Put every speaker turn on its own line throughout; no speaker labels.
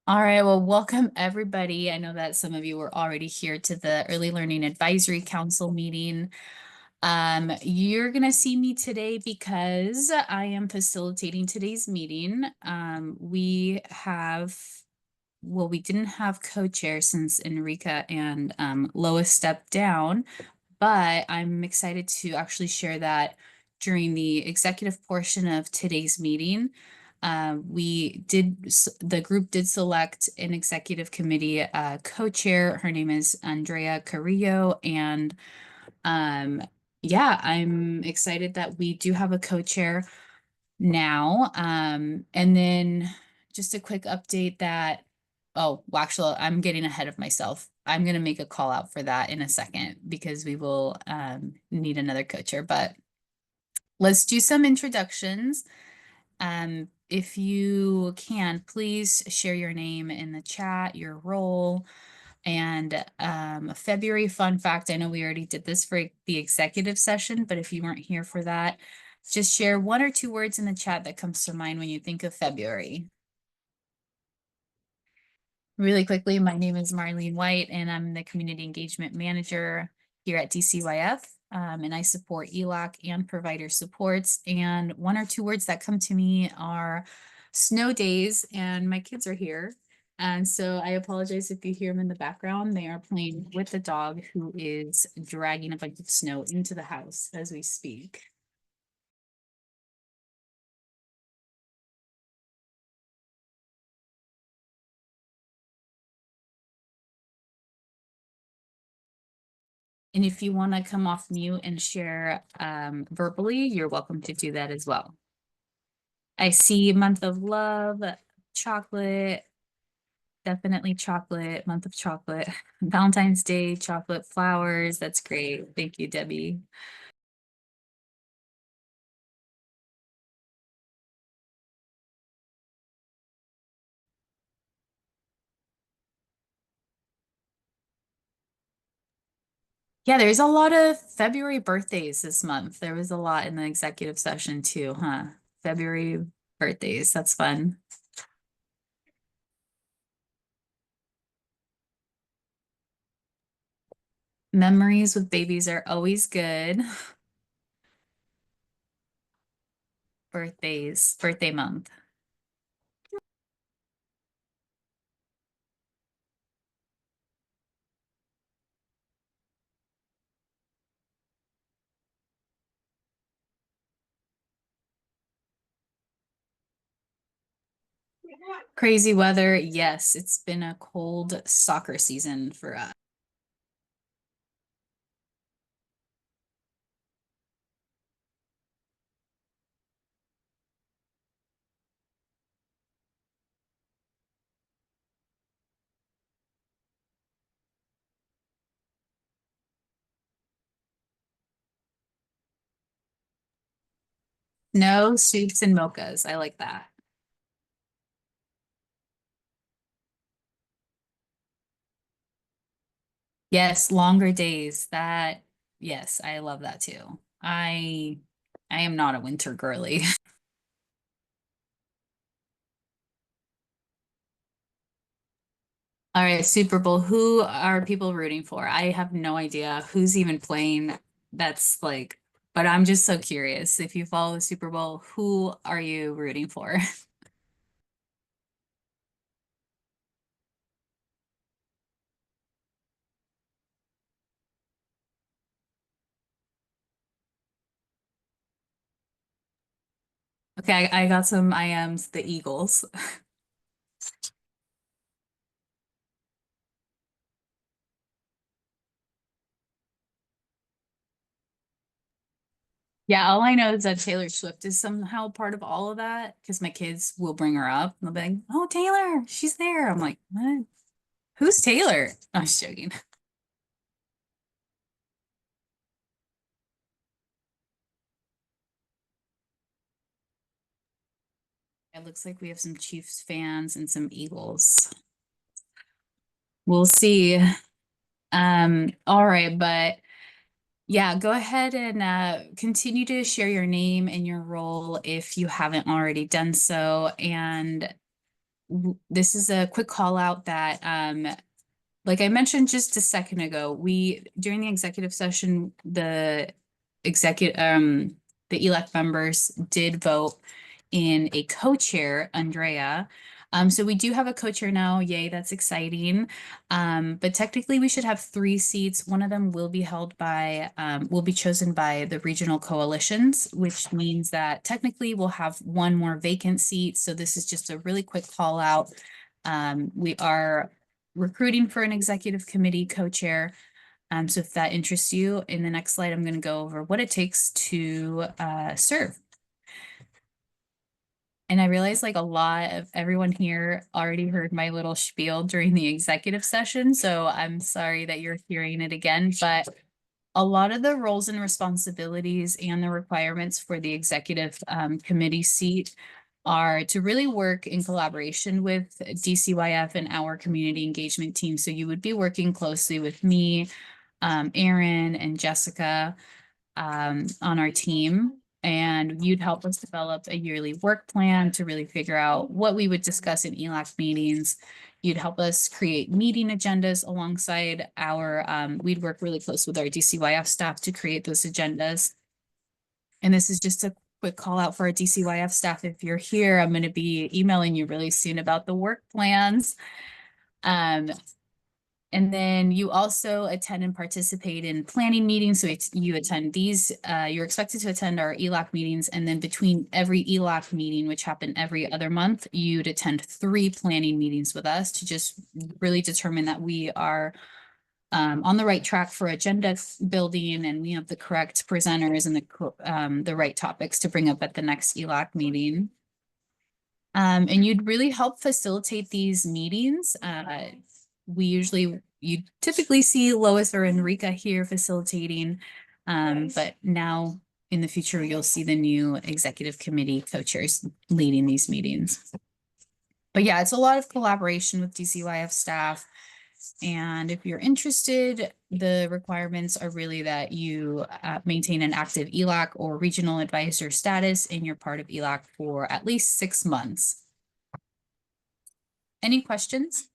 All right, well, welcome everybody. I know that some of you were already here to the Early Learning Advisory Council meeting. You're gonna see me today because I am facilitating today's meeting. We didn't have co-chair since Enrica and Lois stepped down, but I'm excited to actually share that during the executive portion of today's meeting. The group did select an executive committee co-chair. Her name is Andrea Carrillo. And yeah, I'm excited that we do have a co-chair now. And then just a quick update that, oh, well, actually, I'm getting ahead of myself. I'm going to make a call out for that in a second because we will need another co-chair, but let's do some introductions. If you can, please share your name in the chat, your role, and a February fun fact. I know we already did this for the executive session, but if you weren't here for that, just share one or two words in the chat that comes to mind when you think of February. Really quickly, my name is Marlene White, and I'm the Community Engagement Manager here at DCYF. And I support ELAC and provider supports. And one or two words that come to me are snow days, and my kids are here. And so I apologize if you hear them in the background. They are playing with the dog who is dragging a bunch of snow into the house as we speak. And if you want to come off mute and share verbally, you're welcome to do that as well. I see month of love, chocolate, definitely chocolate, month of chocolate, Valentine's Day, chocolate flowers. That's great. Thank you, Debbie. Yeah, there's a lot of February birthdays this month. There was a lot in the executive session too, huh? February birthdays. That's fun. Memories with babies are always good. Birthdays, birthday month. Crazy weather. Yes, it's been a cold soccer season for us. No soups and mochas. I like that. Yes, longer days. Yes, I love that too. I am not a winter girly. All right, Super Bowl. Who are people rooting for? I have no idea who's even playing. That's like, but I'm just so curious. If you follow the Super Bowl, who are you rooting for? Okay, I got some IMs, the Eagles. Yeah, all I know is that Taylor Swift is somehow part of all of that because my kids will bring her up. They'll be like, "Oh, Taylor, she's there." I'm like, "What? Who's Taylor?" I'm just joking. It looks like we have some Chiefs fans and some Eagles. We'll see. All right, but yeah, go ahead and continue to share your name and your role if you haven't already done so. And this is a quick call out that, like I mentioned just a second ago, during the executive session, the ELAC members did vote in a co-chair, Andrea. So we do have a co-chair now. Yay, that's exciting. But technically we should have 3 seats. One of them will be chosen by the regional coalitions, which means that technically we'll have one more vacant seat. So this is just a really quick call out. We are recruiting for an executive committee co-chair. So if that interests you, in the next slide, I'm going to go over what it takes to serve. And I realize like a lot of everyone here already heard my little spiel during the executive session, so I'm sorry that you're hearing it again, but a lot of the roles and responsibilities and the requirements for the executive committee seat are to really work in collaboration with DCYF and our community engagement team. So you would be working closely with me, Erin, and Jessica on our team. And you'd help us develop a yearly work plan to really figure out what we would discuss in ELAC meetings. You'd help us create meeting agendas alongside we'd work really close with our DCYF staff to create those agendas. And this is just a quick call out for our DCYF staff. If you're here, I'm going to be emailing you really soon about the work plans. And then you also attend and participate in planning meetings. So you attend these, you're expected to attend our ELAC meetings. And then between every ELAC meeting, which happen every other month, you'd attend 3 planning meetings with us to just really determine that we are on the right track for agenda building and we have the correct presenters and the right topics to bring up at the next ELAC meeting. And you'd really help facilitate these meetings. You typically see Lois or Enrica here facilitating, but now in the future, you'll see the new executive committee co-chairs leading these meetings. But yeah, it's a lot of collaboration with DCYF staff. And if you're interested, the requirements are really that you maintain an active ELAC or regional advisor status and you're part of ELAC for at least 6 months. Any questions?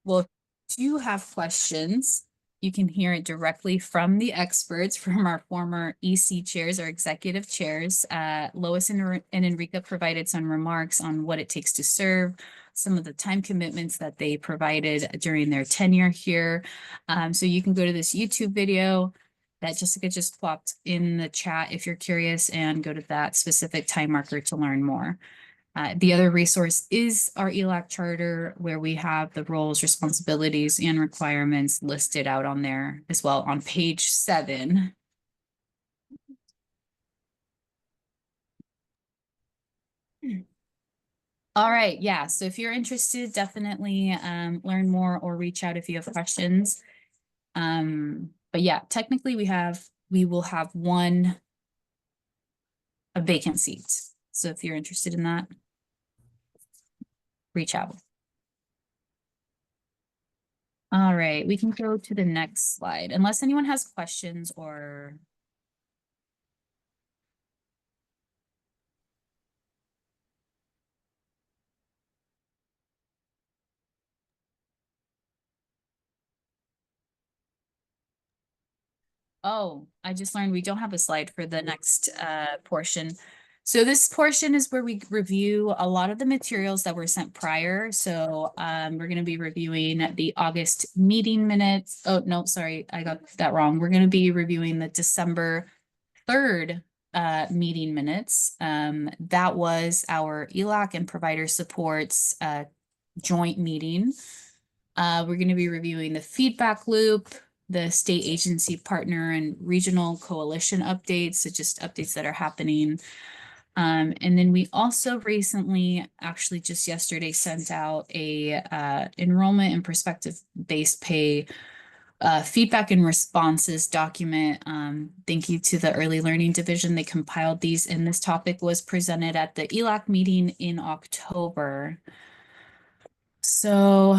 Well, if you have questions, you can hear it directly from the experts, from our former EC chairs or executive chairs. Lois and Enrica provided some remarks on what it takes to serve, some of the time commitments that they provided during their tenure here. So you can go to this YouTube video that Jessica just plopped in the chat if you're curious and go to that specific time marker to learn more. The other resource is our ELAC charter, where we have the roles, responsibilities, and requirements listed out on there as well on page 7. All right, yeah, so if you're interested, definitely learn more or reach out if you have questions. But yeah, technically we will have a vacant seat. So if you're interested in that, reach out. All right, we can go to the next slide, unless anyone has questions or. Oh, I just learned we don't have a slide for the next portion. So this portion is where we review a lot of the materials that were sent prior. So we're going to be reviewing the August meeting minutes. Oh, no, sorry, I got that wrong. We're going to be reviewing the December 3rd meeting minutes. That was our ELAC and provider supports joint meeting. We're going to be reviewing the feedback loop, the state agency partner and regional coalition updates, so just updates that are happening. And then we also recently, actually just yesterday, sent out a enrollment and prospective-based pay feedback and responses document. Thank you to the early learning division. They compiled these, and this topic was presented at the ELAC meeting in October. So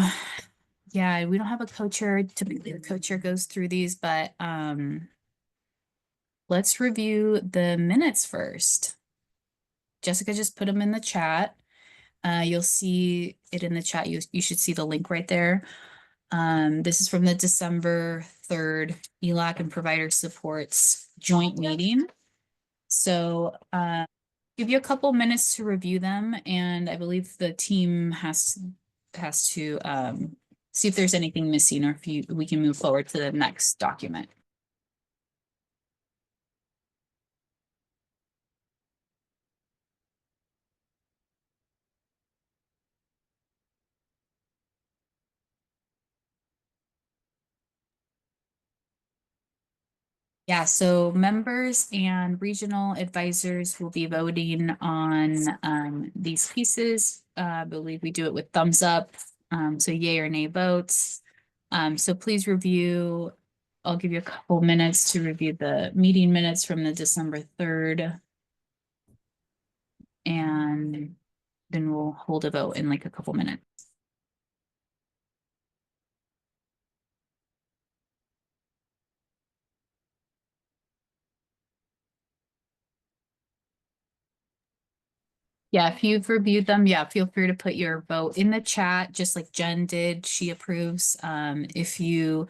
yeah, we don't have a co-chair. Typically the co-chair goes through these, but let's review the minutes first. Jessica just put them in the chat. You'll see it in the chat. You should see the link right there. This is from the December 3rd ELAC and provider supports joint meeting. So give you a couple minutes to review them, and I believe the team has to see if there's anything missing, or if we can move forward to the next document. Yeah, so members and regional advisors will be voting on these pieces. I believe we do it with thumbs up, so yay or nay votes. So please review. I'll give you a couple minutes to review the meeting minutes from the December 3rd. And then we'll hold a vote in like a couple minutes. Yeah, if you've reviewed them, yeah, feel free to put your vote in the chat, just like Jen did. She approves. If we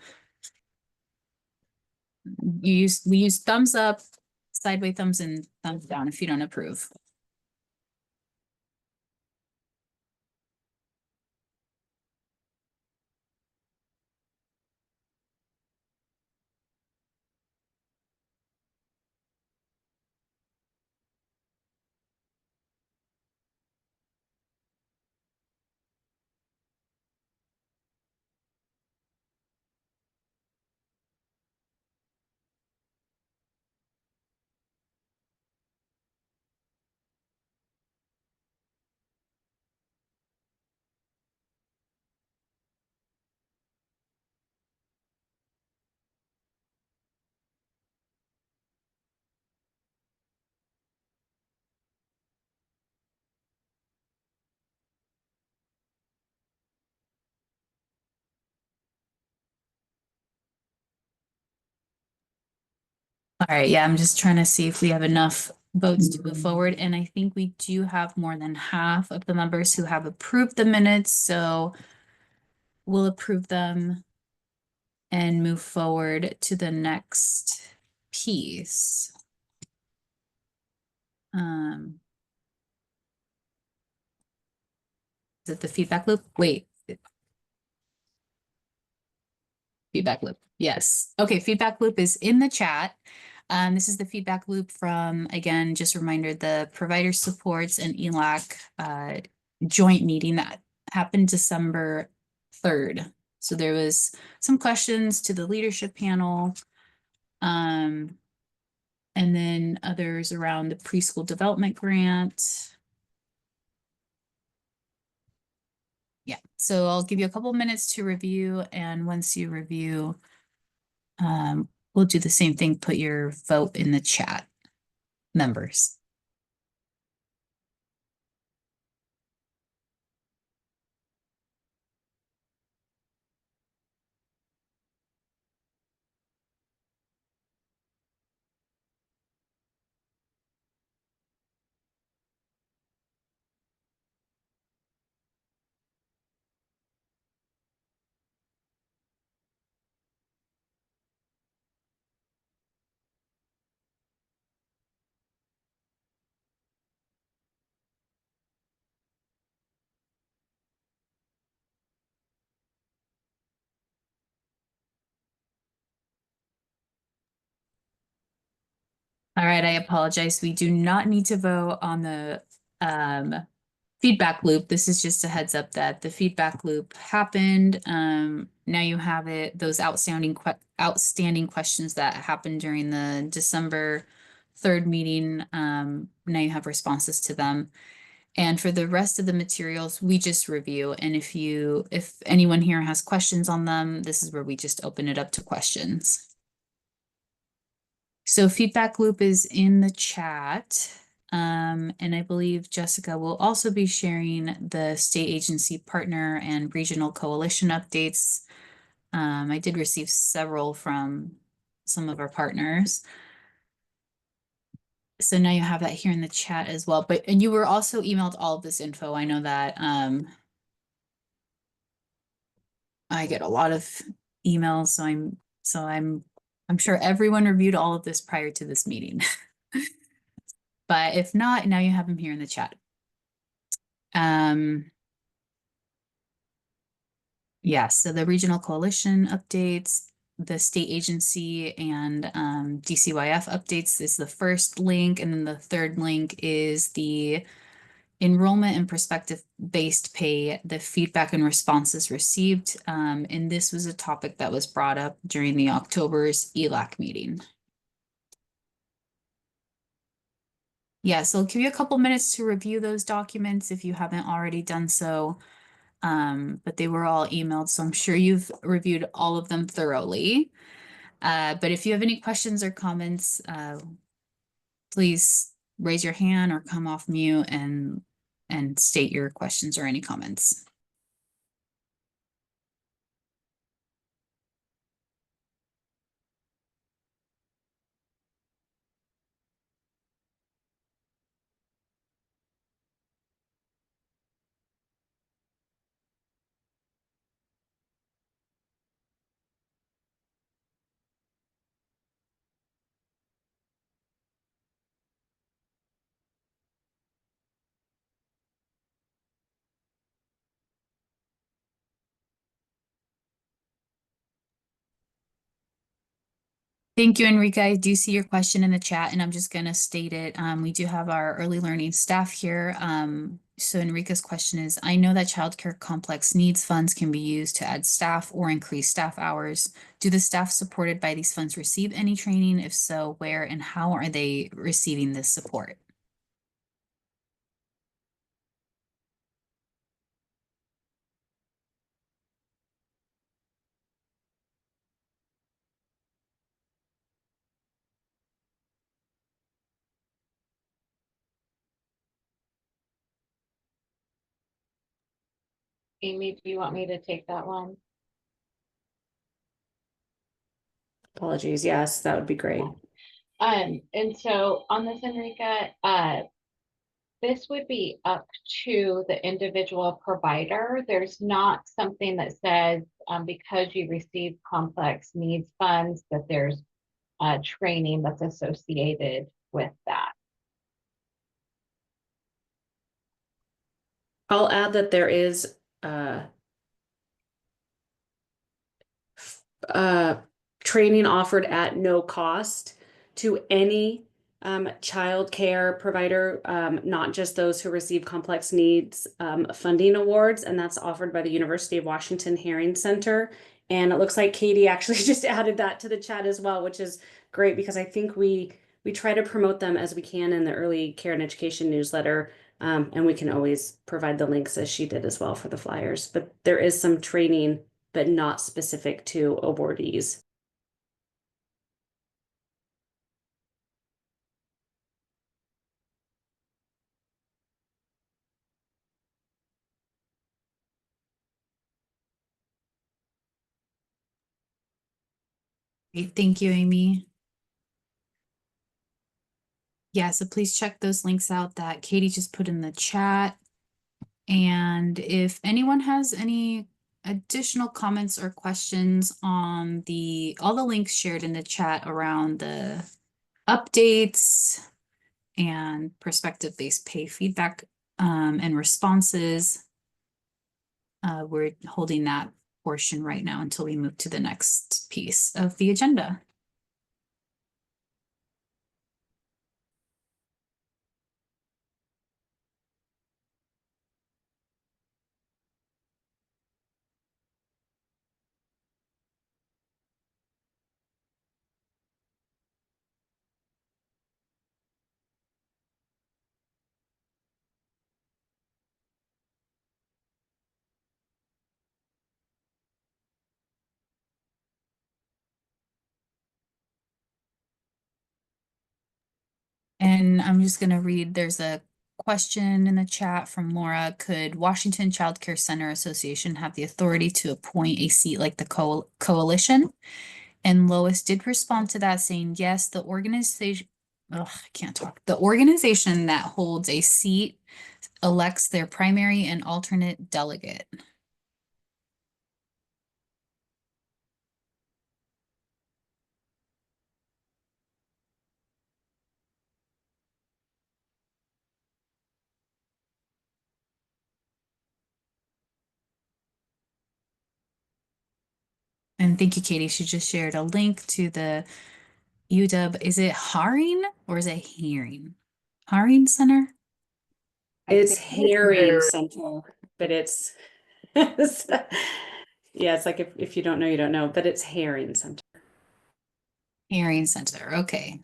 use thumbs up, sideways thumbs, and thumbs down if you don't approve. All right, yeah, I'm just trying to see if we have enough votes to move forward. And I think we do have more than half of the members who have approved the minutes, so we'll approve them and move forward to the next piece. Is it the feedback loop? Wait. Feedback loop. Yes. Okay, feedback loop is in the chat. This is the feedback loop from, again, just a reminder, the provider supports and ELAC joint meeting that happened December 3rd. So there was some questions to the leadership panel. And then others around the preschool development grant. Yeah, so I'll give you a couple minutes to review, and once you review, we'll do the same thing, put your vote in the chat, members. All right, I apologize. We do not need to vote on the feedback loop. This is just a heads up that the feedback loop happened. Now you have it, those outstanding questions that happened during the December 3rd meeting. Now you have responses to them. And for the rest of the materials, we just review. And if anyone here has questions on them, this is where we just open it up to questions. So feedback loop is in the chat. And I believe Jessica will also be sharing the state agency partner and regional coalition updates. I did receive several from some of our partners. So now you have that here in the chat as well, and you were also emailed all of this info. I know that, I get a lot of emails, I'm sure everyone reviewed all of this prior to this meeting. But if not, now you have them here in the chat. Yeah, so the regional coalition updates, the state agency and DCYF updates is the first link, and then the third link is the enrollment and perspective-based pay, the feedback and responses received. And this was a topic that was brought up during the October's ELAC meeting. Yeah, so I'll give you a couple minutes to review those documents if you haven't already done so. But they were all emailed, so I'm sure you've reviewed all of them thoroughly. But if you have any questions or comments, please raise your hand or come off mute and state your questions or any comments. Thank you, Enrica. I do see your question in the chat, and I'm just going to state it. We do have our early learning staff here. So Enrica's question is, I know that childcare complex needs funds can be used to add staff or increase staff hours. Do the staff supported by these funds receive any training? If so, where and how are they receiving this support?
Amy, do you want me to take that one?
Apologies. Yes, that would be great.
And so on this, Enrica, this would be up to the individual provider. There's not something that says because you receive complex needs funds that there's training that's associated with that.
I'll add that there is training offered at no cost to any child care provider, not just those who receive complex needs funding awards, and that's offered by the University of Washington Herring Center. And it looks like Katie actually just added that to the chat as well, which is great because I think we try to promote them as we can in the early care and education newsletter. And we can always provide the links as she did as well for the flyers. But there is some training, but not specific to awardees.
Great. Thank you, Amy. Yeah, so please check those links out that Katie just put in the chat. And if anyone has any additional comments or questions on all the links shared in the chat around the updates and perspective-based pay feedback and responses, we're holding that portion right now until we move to the next piece of the agenda. And I'm just going to read, there's a question in the chat from Laura. Could Washington Child Care Center Association have the authority to appoint a seat like the coalition? And Lois did respond to that saying, yes, the ugh, I can't talk. The organization that holds a seat elects their primary and alternate delegate. And thank you, Katie. She just shared a link to the UW. Is it Haring or is it Hearing? Haring Center?
It's Herring Center, but it's yeah, it's like if you don't know, you don't know, but it's Herring Center.
Hearing Center. Okay.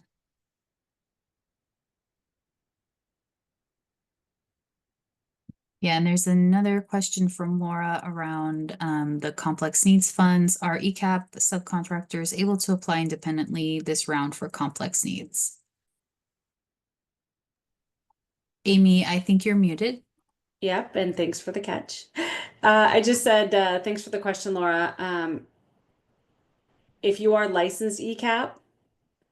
Yeah, and there's another question from Laura around the complex needs funds. Are ECAP subcontractors able to apply independently this round for complex needs? Amy, I think you're muted.
Yep, and thanks for the catch. I just said thanks for the question, Laura. If you are licensed ECAP,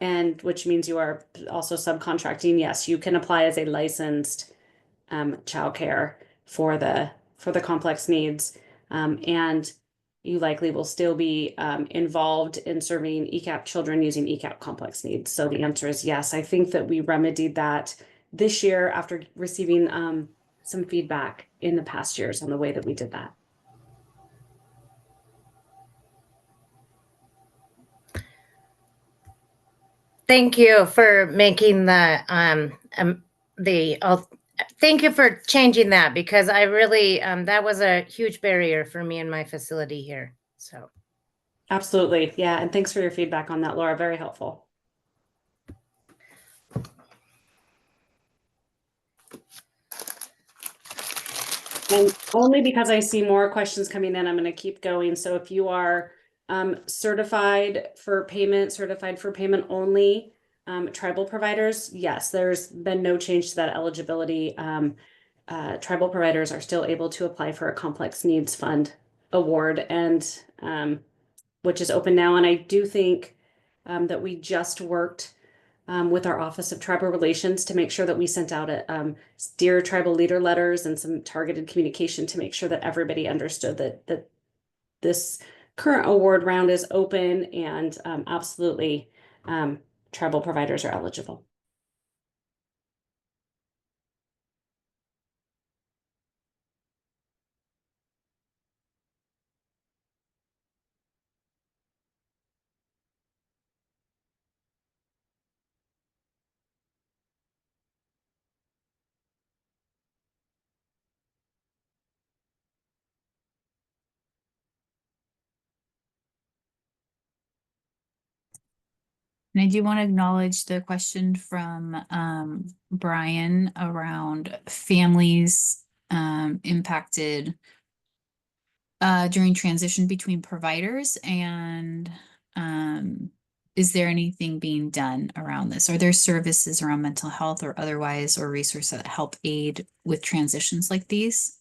and which means you are also subcontracting, yes, you can apply as a licensed childcare for the complex needs, and you likely will still be involved in serving ECAP children using ECAP complex needs. So the answer is yes. I think that we remedied that this year after receiving some feedback in the past years on the way that we did that.
Thank you for making thank you for changing that, because I really, that was a huge barrier for me and my facility here. So.
Absolutely. Yeah. And thanks for your feedback on that, Laura. Very helpful. And only because I see more questions coming in, I'm going to keep going. So if you are certified for payment only, tribal providers, yes, there's been no change to that eligibility. Tribal providers are still able to apply for a complex needs fund award, and which is open now. And I do think that we just worked with our Office of Tribal Relations to make sure that we sent out a Dear Tribal Leader letters and some targeted communication to make sure that everybody understood that this current award round is open, and absolutely tribal providers are eligible.
And I do want to acknowledge the question from Brian around families impacted during transition between providers, and is there anything being done around this? Are there services around mental health or otherwise, or resources that help aid with transitions like these?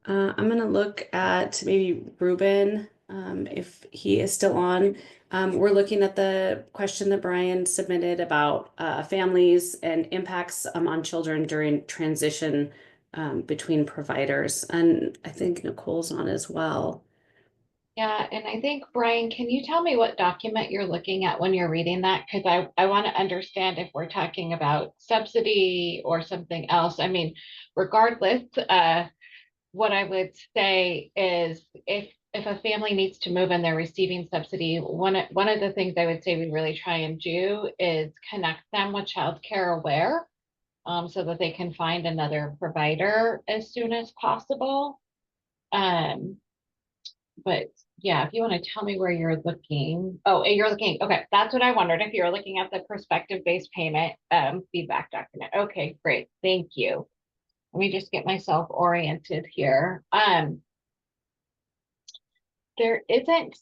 I'm going to look at maybe Ruben, if he is still on. We're looking at the question that Brian submitted about families and impacts on children during transition between providers. And I think Nicole's on as well.
Yeah, and I think, Brian, can you tell me what document you're looking at when you're reading that? Because I want to understand if we're talking about subsidy or something else. I mean, regardless, what I would say is if a family needs to move and they're receiving subsidy, one of the things I would say we really try and do is connect them with Child Care Aware, so that they can find another provider as soon as possible. But yeah, if you want to tell me where you're looking. Oh, you're looking. Okay, that's what I wondered. If you're looking at the perspective-based payment feedback document. Okay, great. Thank you. Let me just get myself oriented here. there isn't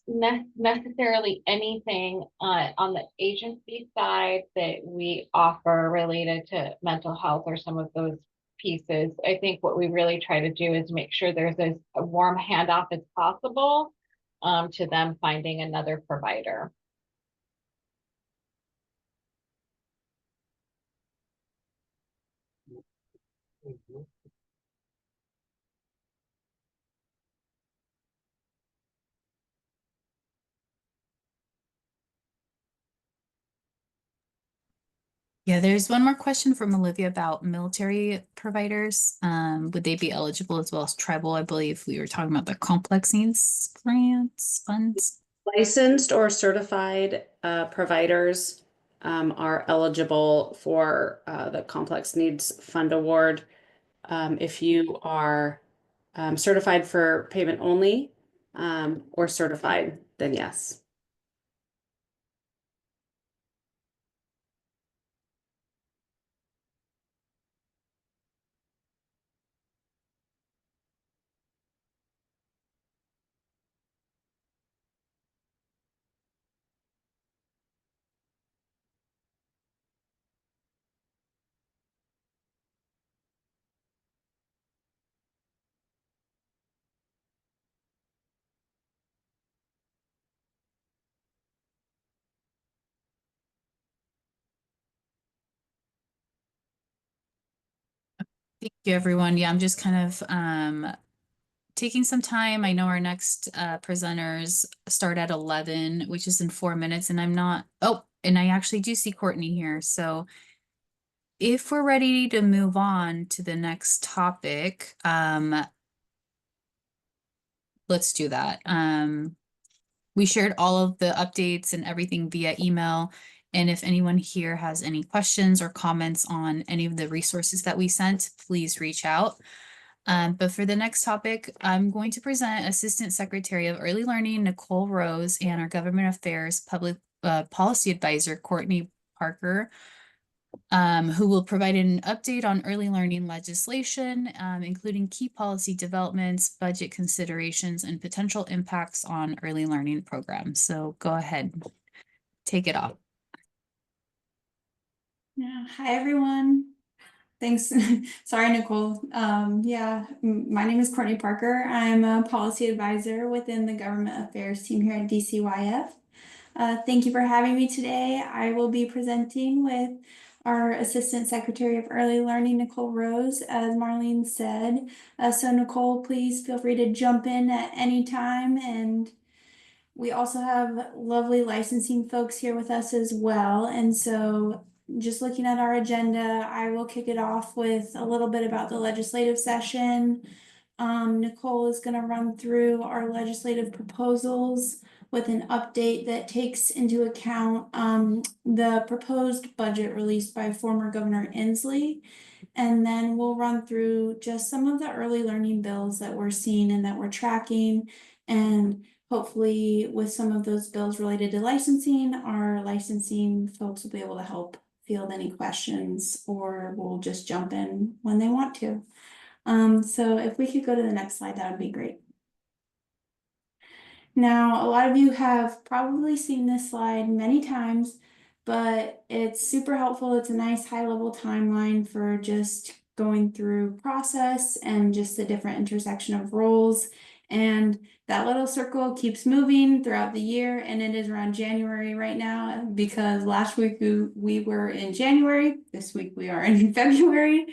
necessarily anything on the agency side that we offer related to mental health or some of those pieces. I think what we really try to do is make sure there's a warm handoff as possible to them finding another provider.
Yeah, there's one more question from Olivia about military providers. Would they be eligible as well as tribal? I believe we were talking about the complex needs grants funds.
Licensed or certified providers are eligible for the Complex Needs Fund Award. If you are certified for payment only or certified, then yes.
Thank you, everyone. Yeah, I'm just kind of taking some time. I know our next presenters start at 11, which is in 4 minutes, and I'm not, oh, and I actually do see Courtney here. So if we're ready to move on to the next topic, let's do that. We shared all of the updates and everything via email. And if anyone here has any questions or comments on any of the resources that we sent, please reach out. But for the next topic, I'm going to present Assistant Secretary of Early Learning, Nicole Rose, and our Government Affairs Public Policy Advisor, Courtney Parker, who will provide an update on early learning legislation, including key policy developments, budget considerations, and potential impacts on early learning programs. So go ahead, take it off.
Yeah. Hi, everyone. Thanks. Sorry, Nicole. My name is Courtney Parker. I'm a policy advisor within the government affairs team here at DCYF. Thank you for having me today. I will be presenting with our Assistant Secretary of Early Learning, Nicole Rose, as Marlene said. So Nicole, please feel free to jump in at any time. And we also have lovely licensing folks here with us as well. And so just looking at our agenda, I will kick it off with a little bit about the legislative session. Nicole is going to run through our legislative proposals with an update that takes into account the proposed budget released by former Governor Inslee. And then we'll run through just some of the early learning bills that we're seeing and that we're tracking. And hopefully with some of those bills related to licensing, our licensing folks will be able to help field any questions, or we'll just jump in when they want to. So if we could go to the next slide, that would be great. Now, a lot of you have probably seen this slide many times, but it's super helpful. It's a nice high-level timeline for just going through process and just the different intersection of roles. And that little circle keeps moving throughout the year, and it is around January right now because last week we were in January. This week we are in February.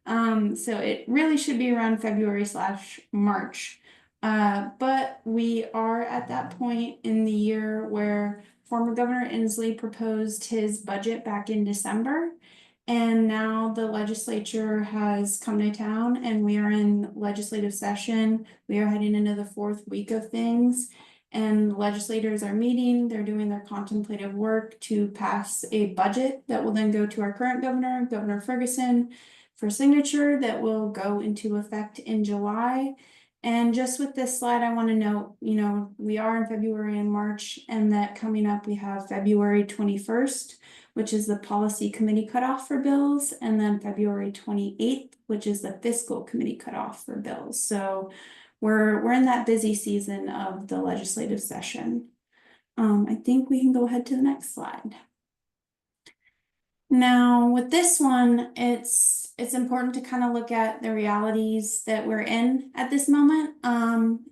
So it really should be around February/March. But we are at that point in the year where former Governor Inslee proposed his budget back in December. And now the legislature has come to town and we are in legislative session. We are heading into the fourth week of things. And legislators are meeting, they're doing their contemplative work to pass a budget that will then go to our current governor, Governor Ferguson, for signature that will go into effect in July. And just with this slide, I want to note, we are in February and March, and that coming up, we have February 21st, which is the policy committee cutoff for bills, and then February 28th, which is the fiscal committee cutoff for bills. So we're in that busy season of the legislative session. I think we can go ahead to the next slide. Now, with this one, it's important to kind of look at the realities that we're in at this moment.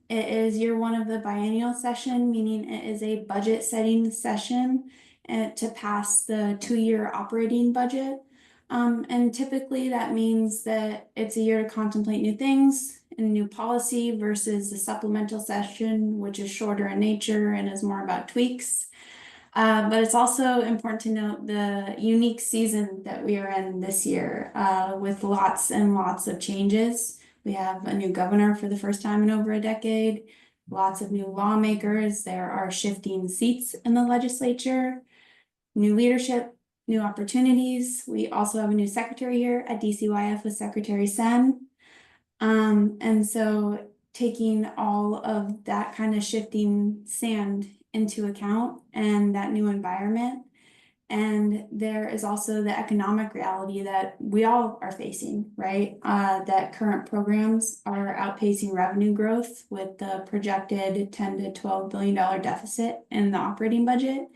It is year one of the biennial session, meaning it is a budget setting session to pass the 2-year operating budget. And typically that means that it's a year to contemplate new things and new policy versus the supplemental session, which is shorter in nature and is more about tweaks. But it's also important to note the unique season that we are in this year, with lots and lots of changes. We have a new governor for the first time in over a decade, lots of new lawmakers. There are shifting seats in the legislature, new leadership, new opportunities. We also have a new secretary here at DCYF with Secretary Sen. And so taking all of that kind of shifting sand into account and that new environment. And there is also the economic reality that we all are facing, right? That current programs are outpacing revenue growth with the projected $10 to $12 billion deficit in the operating budget.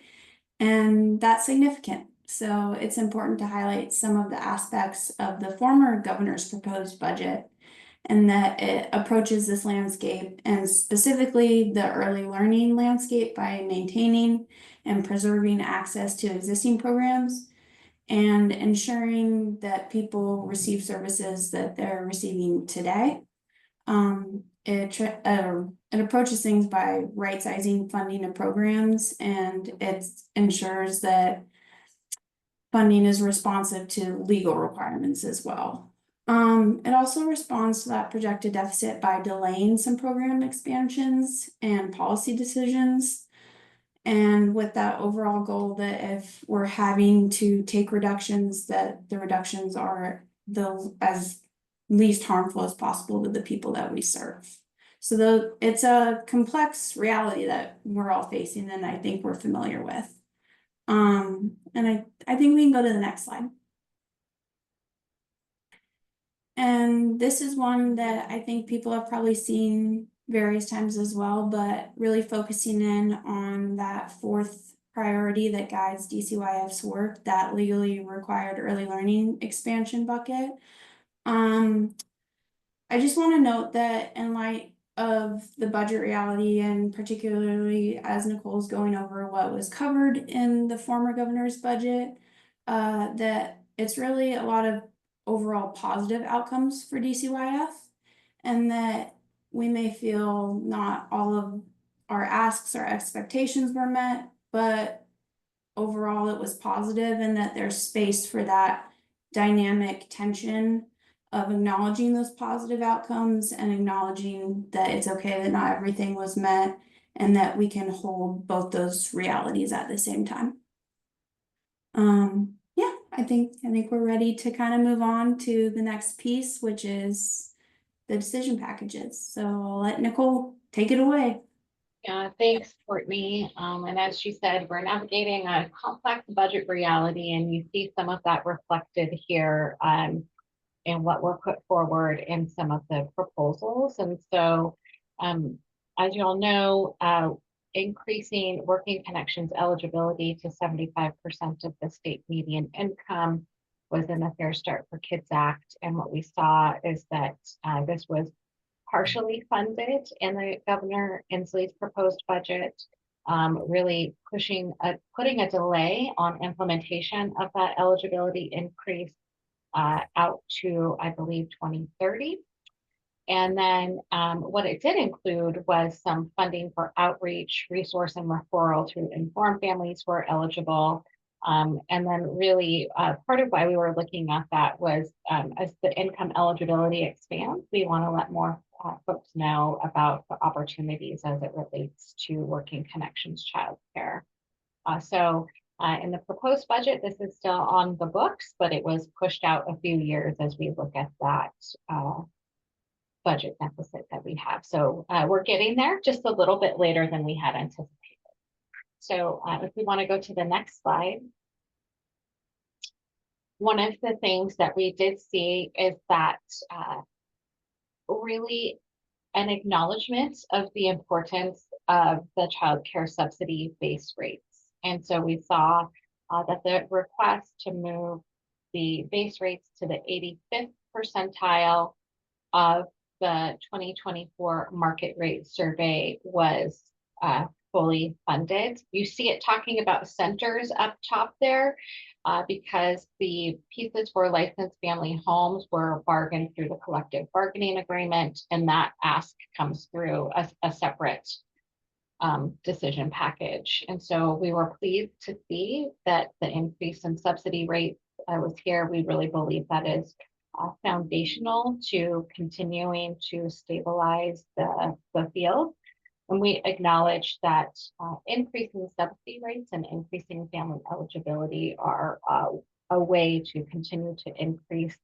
And that's significant. So it's important to highlight some of the aspects of the former governor's proposed budget, and that it approaches this landscape and specifically the early learning landscape by maintaining and preserving access to existing programs and ensuring that people receive services that they're receiving today. It approaches things by right-sizing funding of programs, and it ensures that funding is responsive to legal requirements as well. It also responds to that projected deficit by delaying some program expansions and policy decisions. And with that overall goal that if we're having to take reductions, that the reductions are as least harmful as possible to the people that we serve. So it's a complex reality that we're all facing, and I think we're familiar with. And I think we can go to the next slide. And this is one that I think people have probably seen various times as well, but really focusing in on that fourth priority that guides DCYF's work, that legally required early learning expansion bucket. I just want to note that in light of the budget reality, and particularly as Nicole's going over what was covered in the former governor's budget, that it's really a lot of overall positive outcomes for DCYF, and that we may feel not all of our asks or expectations were met, but overall it was positive, and that there's space for that dynamic tension of acknowledging those positive outcomes and acknowledging that it's okay that not everything was met, and that we can hold both those realities at the same time. Yeah, I think we're ready to kind of move on to the next piece, which is the decision packages. So I'll let Nicole take it away.
Yeah, thanks, Courtney. And as she said, we're navigating a complex budget reality, and you see some of that reflected here in what were put forward in some of the proposals. And so, as you all know, increasing Working Connections eligibility to 75% of the state median income was in the Fair Start for Kids Act. And what we saw is that this was partially funded in the Governor Inslee's proposed budget, really putting a delay on implementation of that eligibility increase out to, I believe, 2030. And then what it did include was some funding for outreach, resource, and referral to inform families who are eligible. And then really part of why we were looking at that was as the income eligibility expands, we want to let more folks know about the opportunities as it relates to Working Connections childcare. So in the proposed budget, this is still on the books, but it was pushed out a few years as we look at that budget deficit that we have. So we're getting there, just a little bit later than we had anticipated. So if we want to go to the next slide. One of the things that we did see is that really an acknowledgement of the importance of the child care subsidy base rates. And so we saw that the request to move the base rates to the 85th percentile of the 2024 market rate survey was fully funded. You see it talking about centers up top there because the pieces for licensed family homes were bargained through the collective bargaining agreement, and that ask comes through a separate decision package. And so we were pleased to see that the increase in subsidy rates was here. We really believe that is foundational to continuing to stabilize the field. And we acknowledge that increasing subsidy rates and increasing family eligibility are a way to continue to increase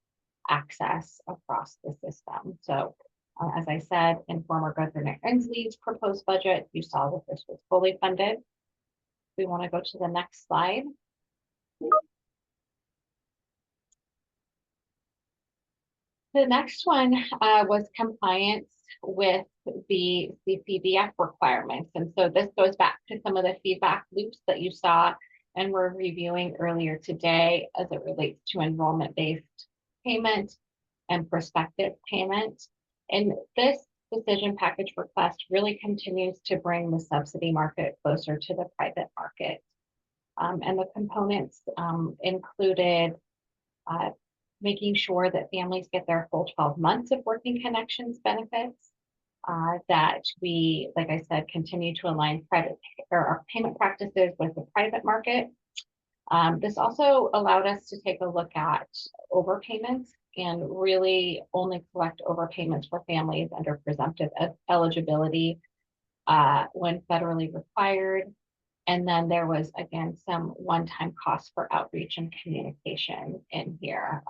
access across the system. So as I said, in former Governor Inslee's proposed budget, you saw that this was fully funded. We want to go to the next slide. The next one was compliance with the CCDF requirements. And so this goes back to some of the feedback loops that you saw and we're reviewing earlier today as it relates to enrollment-based payment and prospective payment. And this decision package request really continues to bring the subsidy market closer to the private market. And the components included making sure that families get their full 12 months of working connections benefits, that we, like I said, continue to align private or our payment practices with the private market. This also allowed us to take a look at overpayments and really only collect overpayments for families under presumptive eligibility when federally required. And then there was, again, some one-time costs for outreach and communication in here.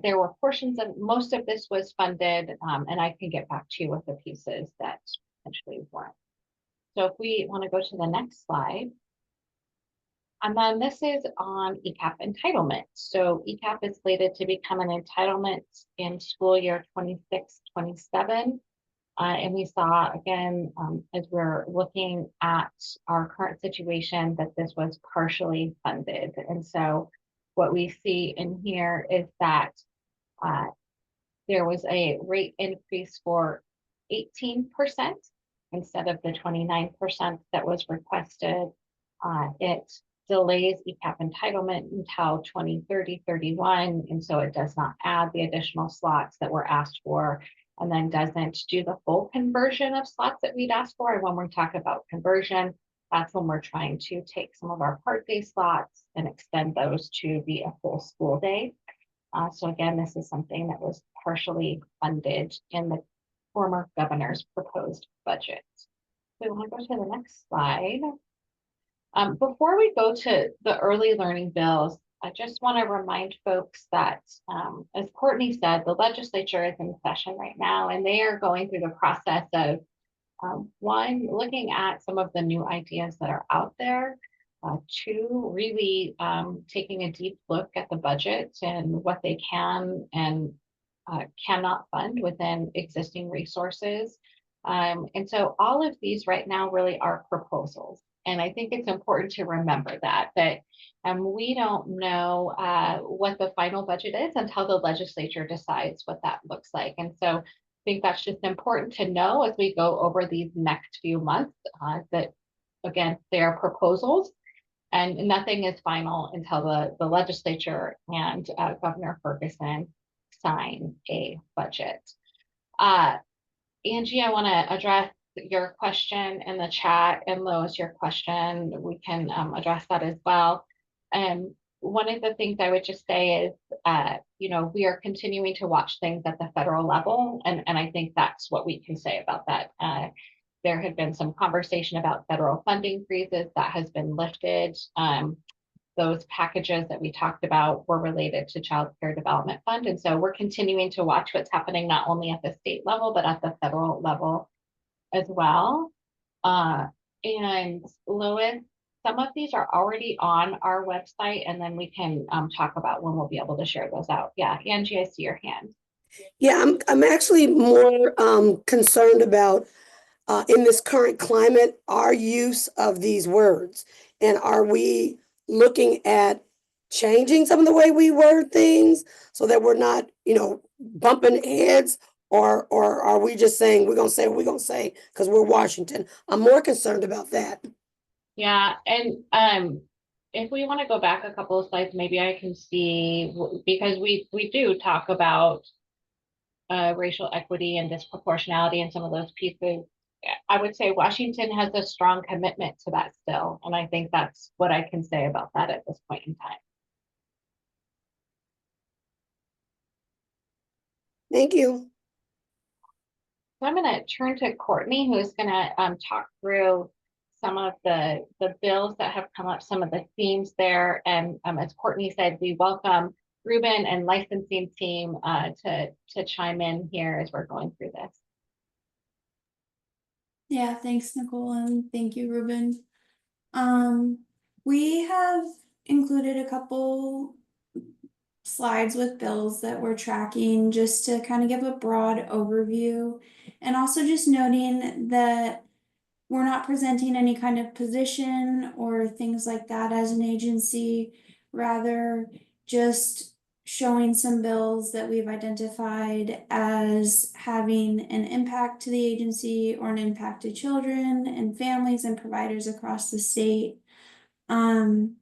There were portions of, most of this was funded, and I can get back to you with the pieces that potentially weren't. So if we want to go to the next slide. And then this is on ECAP entitlement. So ECAP is slated to become an entitlement in school year 26-27. And we saw, again, as we're looking at our current situation, that this was partially funded. And so what we see in here is that there was a rate increase for 18% instead of the 29% that was requested. It delays ECAP entitlement until 2030-31, and so it does not add the additional slots that were asked for, and then doesn't do the full conversion of slots that we'd asked for. And when we talk about conversion, that's when we're trying to take some of our part day slots and extend those to be a full school day. So again, this is something that was partially funded in the former governor's proposed budget. So we want to go to the next slide. Before we go to the early learning bills, I just want to remind folks that, as Courtney said, the legislature is in session right now, and they are going through the process of, one, looking at some of the new ideas that are out there, two, really taking a deep look at the budget and what they can and cannot fund within existing resources. And so all of these right now really are proposals. And I think it's important to remember that we don't know what the final budget is until the legislature decides what that looks like. And so I think that's just important to know as we go over these next few months that, again, they are proposals and nothing is final until the legislature and Governor Ferguson sign a budget. Angie, I want to address your question in the chat, and Lois, your question, we can address that as well. And one of the things I would just say is, we are continuing to watch things at the federal level, and I think that's what we can say about that. There had been some conversation about federal funding freezes that has been lifted. Those packages that we talked about were related to Child Care Development Fund. And so we're continuing to watch what's happening not only at the state level, but at the federal level as well. And Lois, some of these are already on our website, and then we can talk about when we'll be able to share those out. Yeah, Angie, I see your hand.
Yeah, I'm actually more concerned about in this current climate, our use of these words. And are we looking at changing some of the way we word things so that we're not, bumping heads? Or are we just saying we're gonna say what we're gonna say because we're Washington? I'm more concerned about that.
Yeah, and if we want to go back a couple of slides, maybe I can see, because we do talk about racial equity and disproportionality and some of those pieces. I would say Washington has a strong commitment to that still, and I think that's what I can say about that at this point in time.
Thank you.
So I'm going to turn to Courtney, who's going to talk through some of the bills that have come up, some of the themes there. And as Courtney said, we welcome Ruben and licensing team to chime in here as we're going through this.
Yeah, thanks, Nicole, and thank you, Ruben. We have included a couple slides with bills that we're tracking just to kind of give a broad overview, and also just noting that we're not presenting any kind of position or things like that as an agency, rather just showing some bills that we've identified as having an impact to the agency or an impact to children and families and providers across the state. And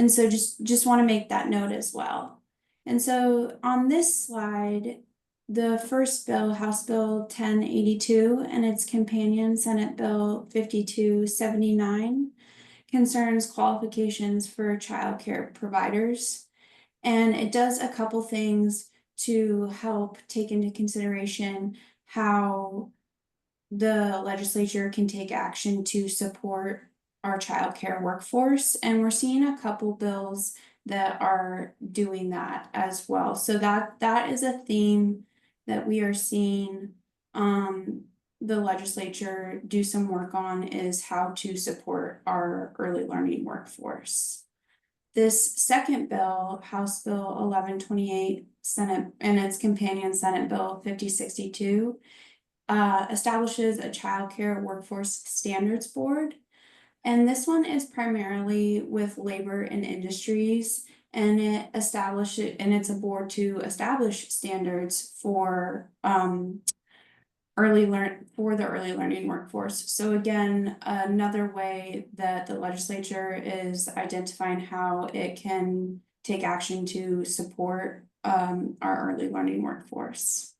so just want to make that note as well. And so on this slide, the first bill, House Bill 1082, and its companion Senate Bill 5279, concerns qualifications for child care providers. And it does a couple things to help take into consideration how the legislature can take action to support our childcare workforce. And we're seeing a couple bills that are doing that as well. So that is a theme that we are seeing the legislature do some work on, is how to support our early learning workforce. This second bill, House Bill 1128, Senate, and its companion Senate Bill 5062, establishes a child care workforce standards board. And this one is primarily with labor and industries, and it's a board to establish standards for the early learning workforce. So again, another way that the legislature is identifying how it can take action to support our early learning workforce.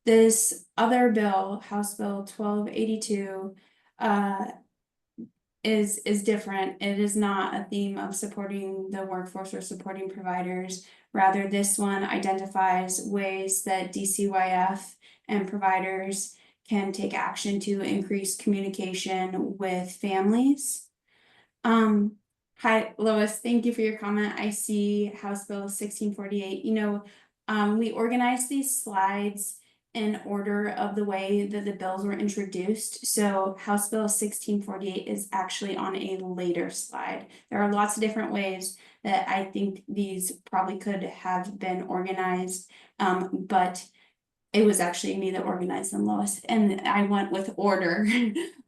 This other bill, House Bill 1282, is different. It is not a theme of supporting the workforce or supporting providers. Rather, this one identifies ways that DCYF and providers can take action to increase communication with families. Hi, Lois, thank you for your comment. I see House Bill 1648. We organized these slides in order of the way that the bills were introduced. So House Bill 1648 is actually on a later slide. There are lots of different ways that I think these probably could have been organized, but it was actually me that organized them, Lois, and I went with order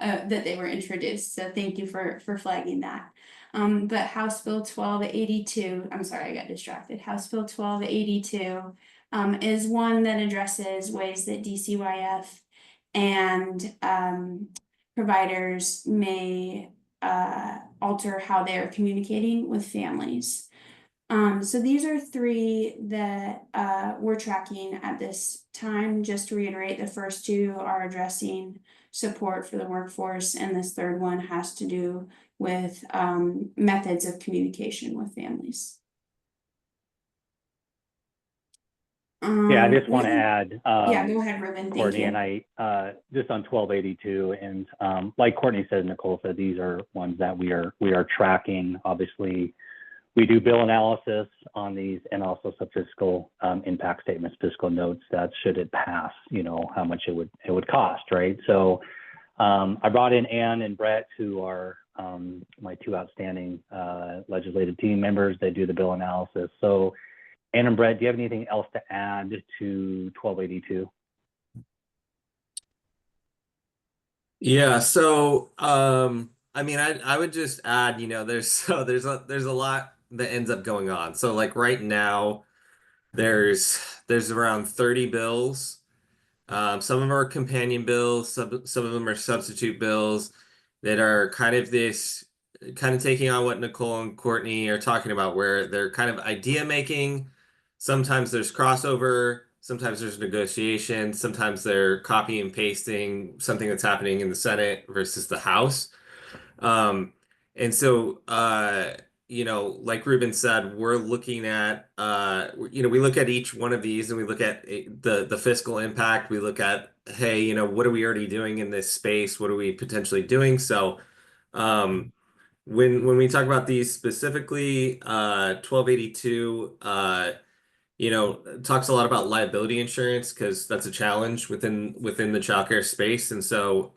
that they were introduced. So thank you for flagging that. But House Bill 1282, I'm sorry, I got distracted. House Bill 1282 is one that addresses ways that DCYF and providers may alter how they are communicating with families. So these are three that we're tracking at this time. Just to reiterate, the first two are addressing support for the workforce, and this third one has to do with methods of communication with families.
Yeah, I just want to add.
Yeah, go ahead, Ruben.
Courtney and I, just on 1282, and like Courtney said, Nicole said, these are ones that we are tracking. Obviously, we do bill analysis on these, and also some fiscal impact statements, fiscal notes that should it pass, how much it would cost, right? So I brought in Ann and Brett, who are my two outstanding legislative team members. They do the bill analysis. So Ann and Brett, do you have anything else to add to 1282?
Yeah, so I mean I would just add, you know, there's a lot that ends up going on. So like right now there's around 30 bills. Some of them are companion bills, some of them are substitute bills that are kind of taking on what Nicole and Courtney are talking about, where they're kind of idea making. Sometimes there's crossover, sometimes there's negotiation, sometimes they're copy and pasting something that's happening in the Senate versus the House. Um, and so, you know, like Ruben said, we're looking at, you know, we look at each one of these and we look at the fiscal impact. We look at, hey, you know, what are we already doing in this space? What are we potentially doing? So, when we talk about these specifically, 1282, you know, talks a lot about liability insurance because that's a challenge within the childcare space, and so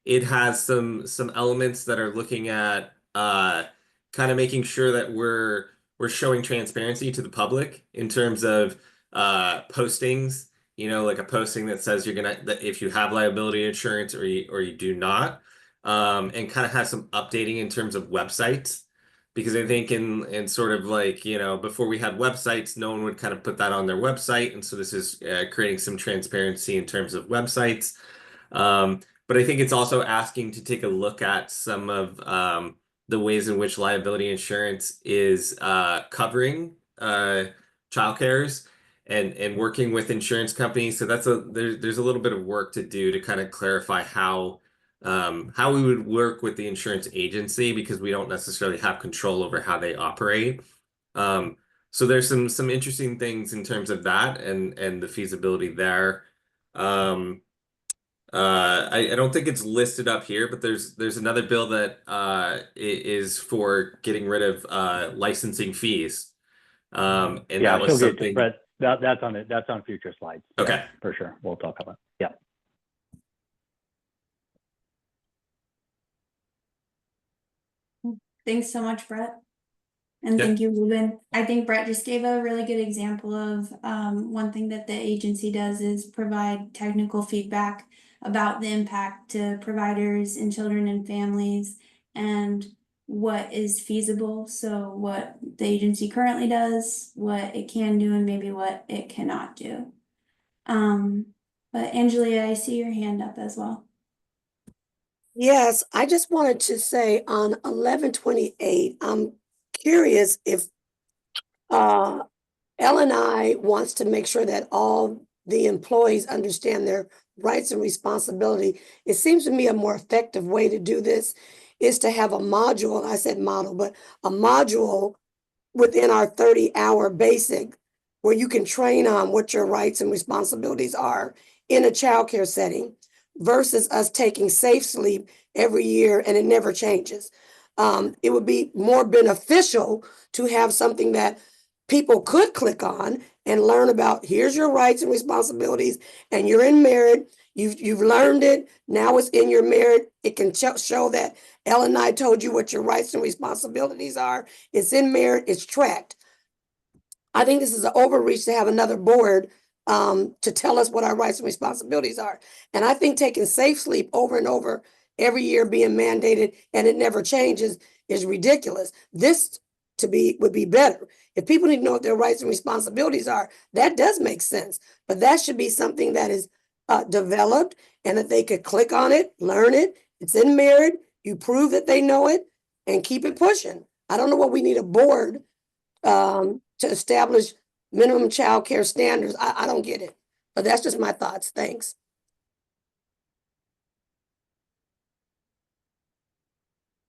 it has some elements that are looking at kind of making sure that we're showing transparency to the public in terms of postings. You know, like a posting that says that if you have liability insurance or you do not, and kind of have some updating in terms of websites. Because I think in sort of like, you know, before we had websites, no one would kind of put that on their website. And so this is creating some transparency in terms of websites. But I think it's also asking to take a look at some of the ways in which liability insurance is covering childcares and working with insurance companies. So there's a little bit of work to do to kind of clarify how we would work with the insurance agency, because we don't necessarily have control over how they operate. So there's some interesting things in terms of that and the feasibility there. I don't think it's listed up here, but there's another bill that is for getting rid of licensing fees. And
Yeah,
that was
she'll get
something.
Brett. That's on future slides.
Okay.
Yeah, for sure. We'll talk about it. Yeah.
Thanks so much, Brett. And
Yeah.
thank you, Ruben. I think Brett just gave a really good example of one thing that the agency does is provide technical feedback about the impact to providers and children and families and what is feasible. So what the agency currently does, what it can do, and maybe what it cannot do. But Angelia, I see your hand up as well.
Yes, I just wanted to say on 1128, I'm curious if L&I wants to make sure that all the employees understand their rights and responsibility. It seems to me a more effective way to do this is to have a module, I said model, but a module within our 30-hour basic where you can train on what your rights and responsibilities are in a childcare setting versus us taking Safe Sleep every year and it never changes. It would be more beneficial to have something that people could click on and learn about. Here's your rights and responsibilities, and you're in merit. You've learned it. Now it's in your merit. It can show that L&I told you what your rights and responsibilities are. It's in merit. It's tracked. I think this is an overreach to have another board to tell us what our rights and responsibilities are. And I think taking Safe Sleep over and over every year being mandated and it never changes is ridiculous. This would be better. If people need to know what their rights and responsibilities are, that does make sense. But that should be something that is developed and that they could click on it, learn it. It's in merit. You prove that they know it and keep it pushing. I don't know what we need a board to establish minimum child care standards. I don't get it. But that's just my thoughts. Thanks.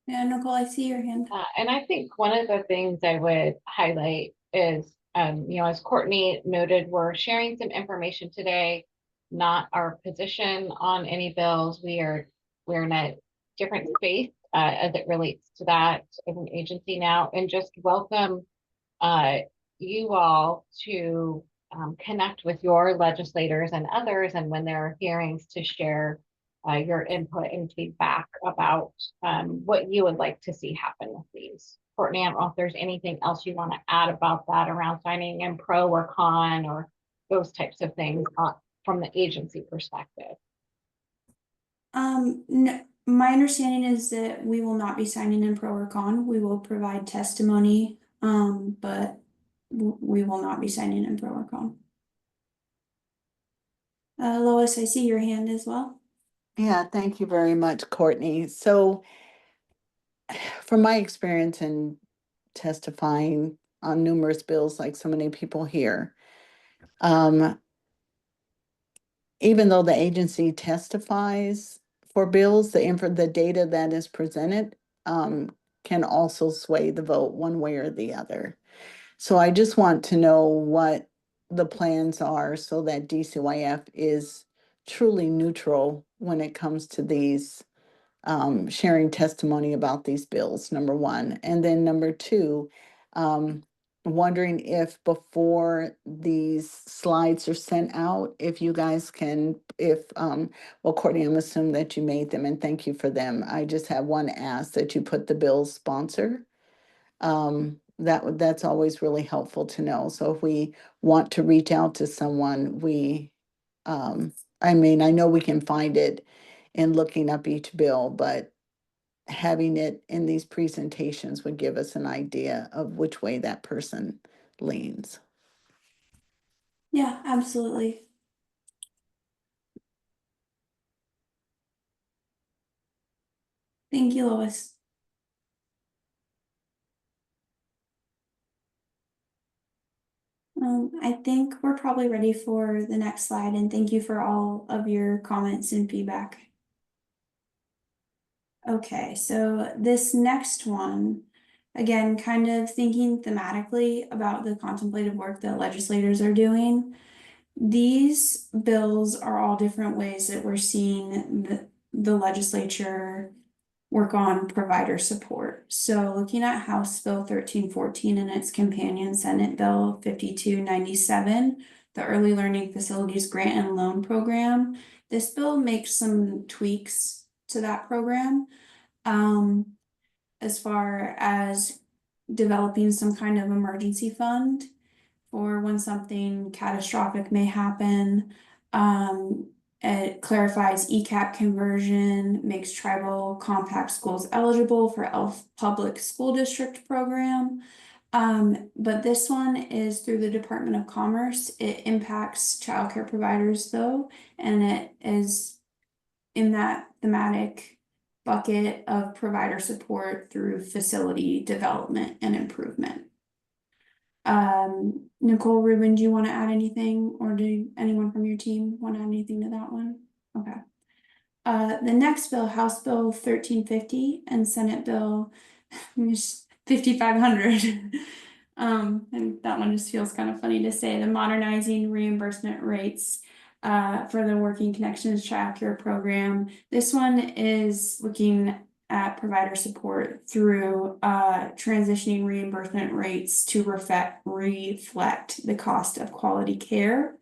Yeah, Nicole, I see your hand.
And I think one of the things I would highlight is, you know, as Courtney noted, we're sharing some information today, not our position on any bills. We're in a different space as it relates to that as an agency now, and just welcome you all to connect with your legislators and others, and when there are hearings, to share your input and feedback about what you would like to see happen with these Courtney, I don't know if there's anything else you want to add about that around signing in pro or con or those types of things from the agency perspective.
My understanding is that we will not be signing in pro or con. We will provide testimony, but we will not be signing in pro or con. Lois, I see your hand as well.
Yeah, thank you very much, Courtney. So from my experience in testifying on numerous bills, like so many people here, even though the agency testifies for bills, the data that is presented can also sway the vote one way or the other. So I just want to know what the plans are so that DCYF is truly neutral when it comes to these sharing testimony about these bills, number one. And then number two, wondering if before these slides are sent out, if you guys can, well, Courtney, I'm assuming that you made them and thank you for them. I just have one ask that you put the bill's sponsor. That's always really helpful to know. So if we want to reach out to someone, I mean, I know we can find it in looking up each bill, but having it in these presentations would give us an idea of which way that person leans.
Yeah, absolutely. Thank you, Lois. I think we're probably ready for the next slide, and thank you for all of your comments and feedback. Okay, so this next one, again, kind of thinking thematically about the contemplative work that legislators are doing. These bills are all different ways that we're seeing the legislature work on provider support. So looking at House Bill 1314 and its companion Senate Bill 5297, the Early Learning Facilities Grant and Loan Program, this bill makes some tweaks to that program, as far as developing some kind of emergency fund for when something catastrophic may happen. It clarifies ECAP conversion, makes tribal compact schools eligible for ELF public school district program. But this one is through the Department of Commerce. It impacts childcare providers though, and it is in that thematic bucket of provider support through facility development and improvement. Nicole, Ruben, do you want to add anything, or do anyone from your team want to add anything to that one? Okay. The next bill, House Bill 1350 and Senate Bill 5500. And that one just feels kind of funny to say, the modernizing reimbursement rates for the Working Connections Child Care Program. This one is looking at provider support through transitioning reimbursement rates to reflect the cost of quality care.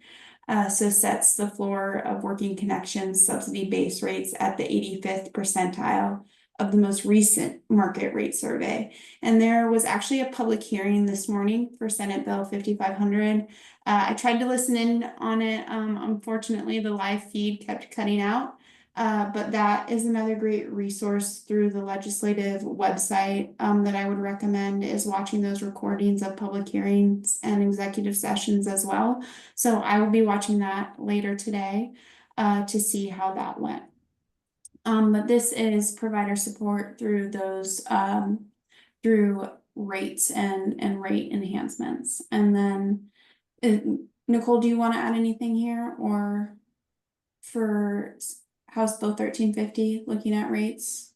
So sets the floor of Working Connections subsidy base rates at the 85th percentile of the most recent market rate survey. And there was actually a public hearing this morning for Senate Bill 5500. I tried to listen in on it. Unfortunately, the live feed kept cutting out. But that is another great resource through the legislative website that I would recommend, is watching those recordings of public hearings and executive sessions as well. So I will be watching that later today to see how that went. But this is provider support through those through rates and rate enhancements. And then Nicole, do you want to add anything here, or for House Bill 1350, looking at rates?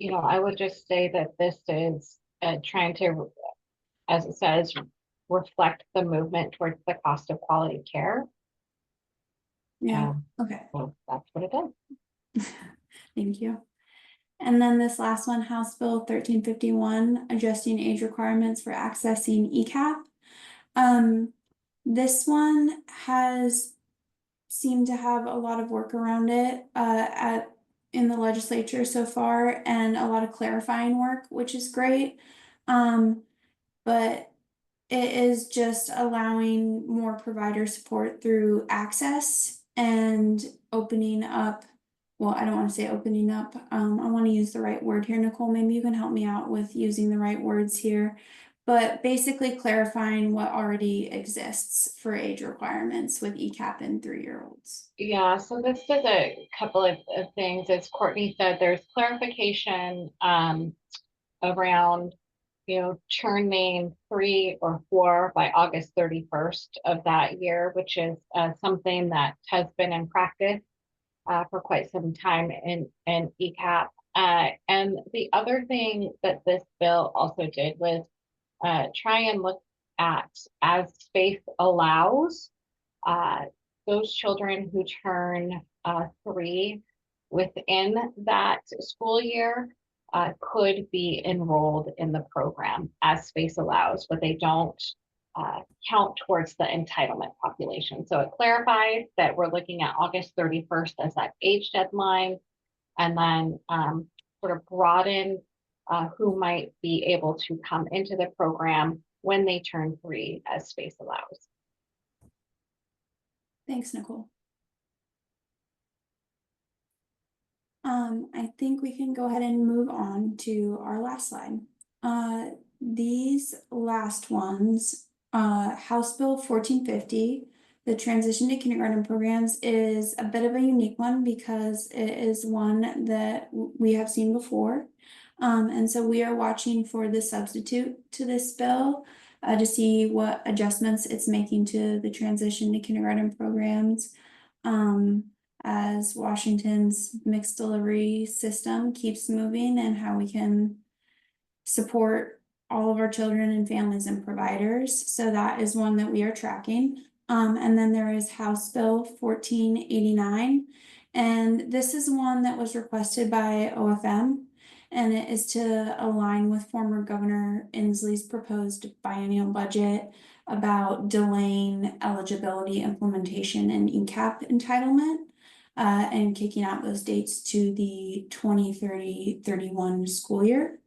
I would just say that this is trying to, as it says, reflect the movement towards the cost of quality care.
Yeah, okay.
So that's what it is.
Thank you. And then this last one, House Bill 1351, adjusting age requiremements for accessing ECAP. This one has seemed to have a lot of work around it. in the legislature so far and a lot of clarifying work, which is great. But it is just allowing more provider support through access and opening up. Well, I don't want to say opening up. I want to use the right word here, Nicole. Maybe you can help me out with using the right words here. But basically clarifying what already exists for age requirements with ECAP and 3-year-olds.
Yeah, so this is a couple of things. As Courtney said, there's clarification around, turning 3 or 4 by August 31st of that year, which is something that has been in practice for quite some time in ECAP. And the other thing that this bill also did was try and look at, as space allows, those children who turn 3 within that school year could be enrolled in the program as space allows, but they don't count towards the entitlement population. So it clarifies that we're looking at August 31st as that age deadline, and then sort of broaden who might be able to come into the program when they turn 3 as space allows.
Thanks, Nicole. I think we can go ahead and move on to our last slide. These last ones, House Bill 1450, the transition to kindergarten programs, is a bit of a unique one because it is one that we have seen before. And so we are watching for the substitute to this bill to see what adjustments it's making to the transition to kindergarten programs. As Washington's mixed delivery system keeps moving and how we can support all of our children and families and providers. So that is one that we are tracking. And then there is House Bill 1489. And this is one that was requested by OFM. And it is to align with former Governor Inslee's proposed biennial budget about delaying eligibility implementation and ECAP entitlement. And kicking out those dates to the 2030-31 school year.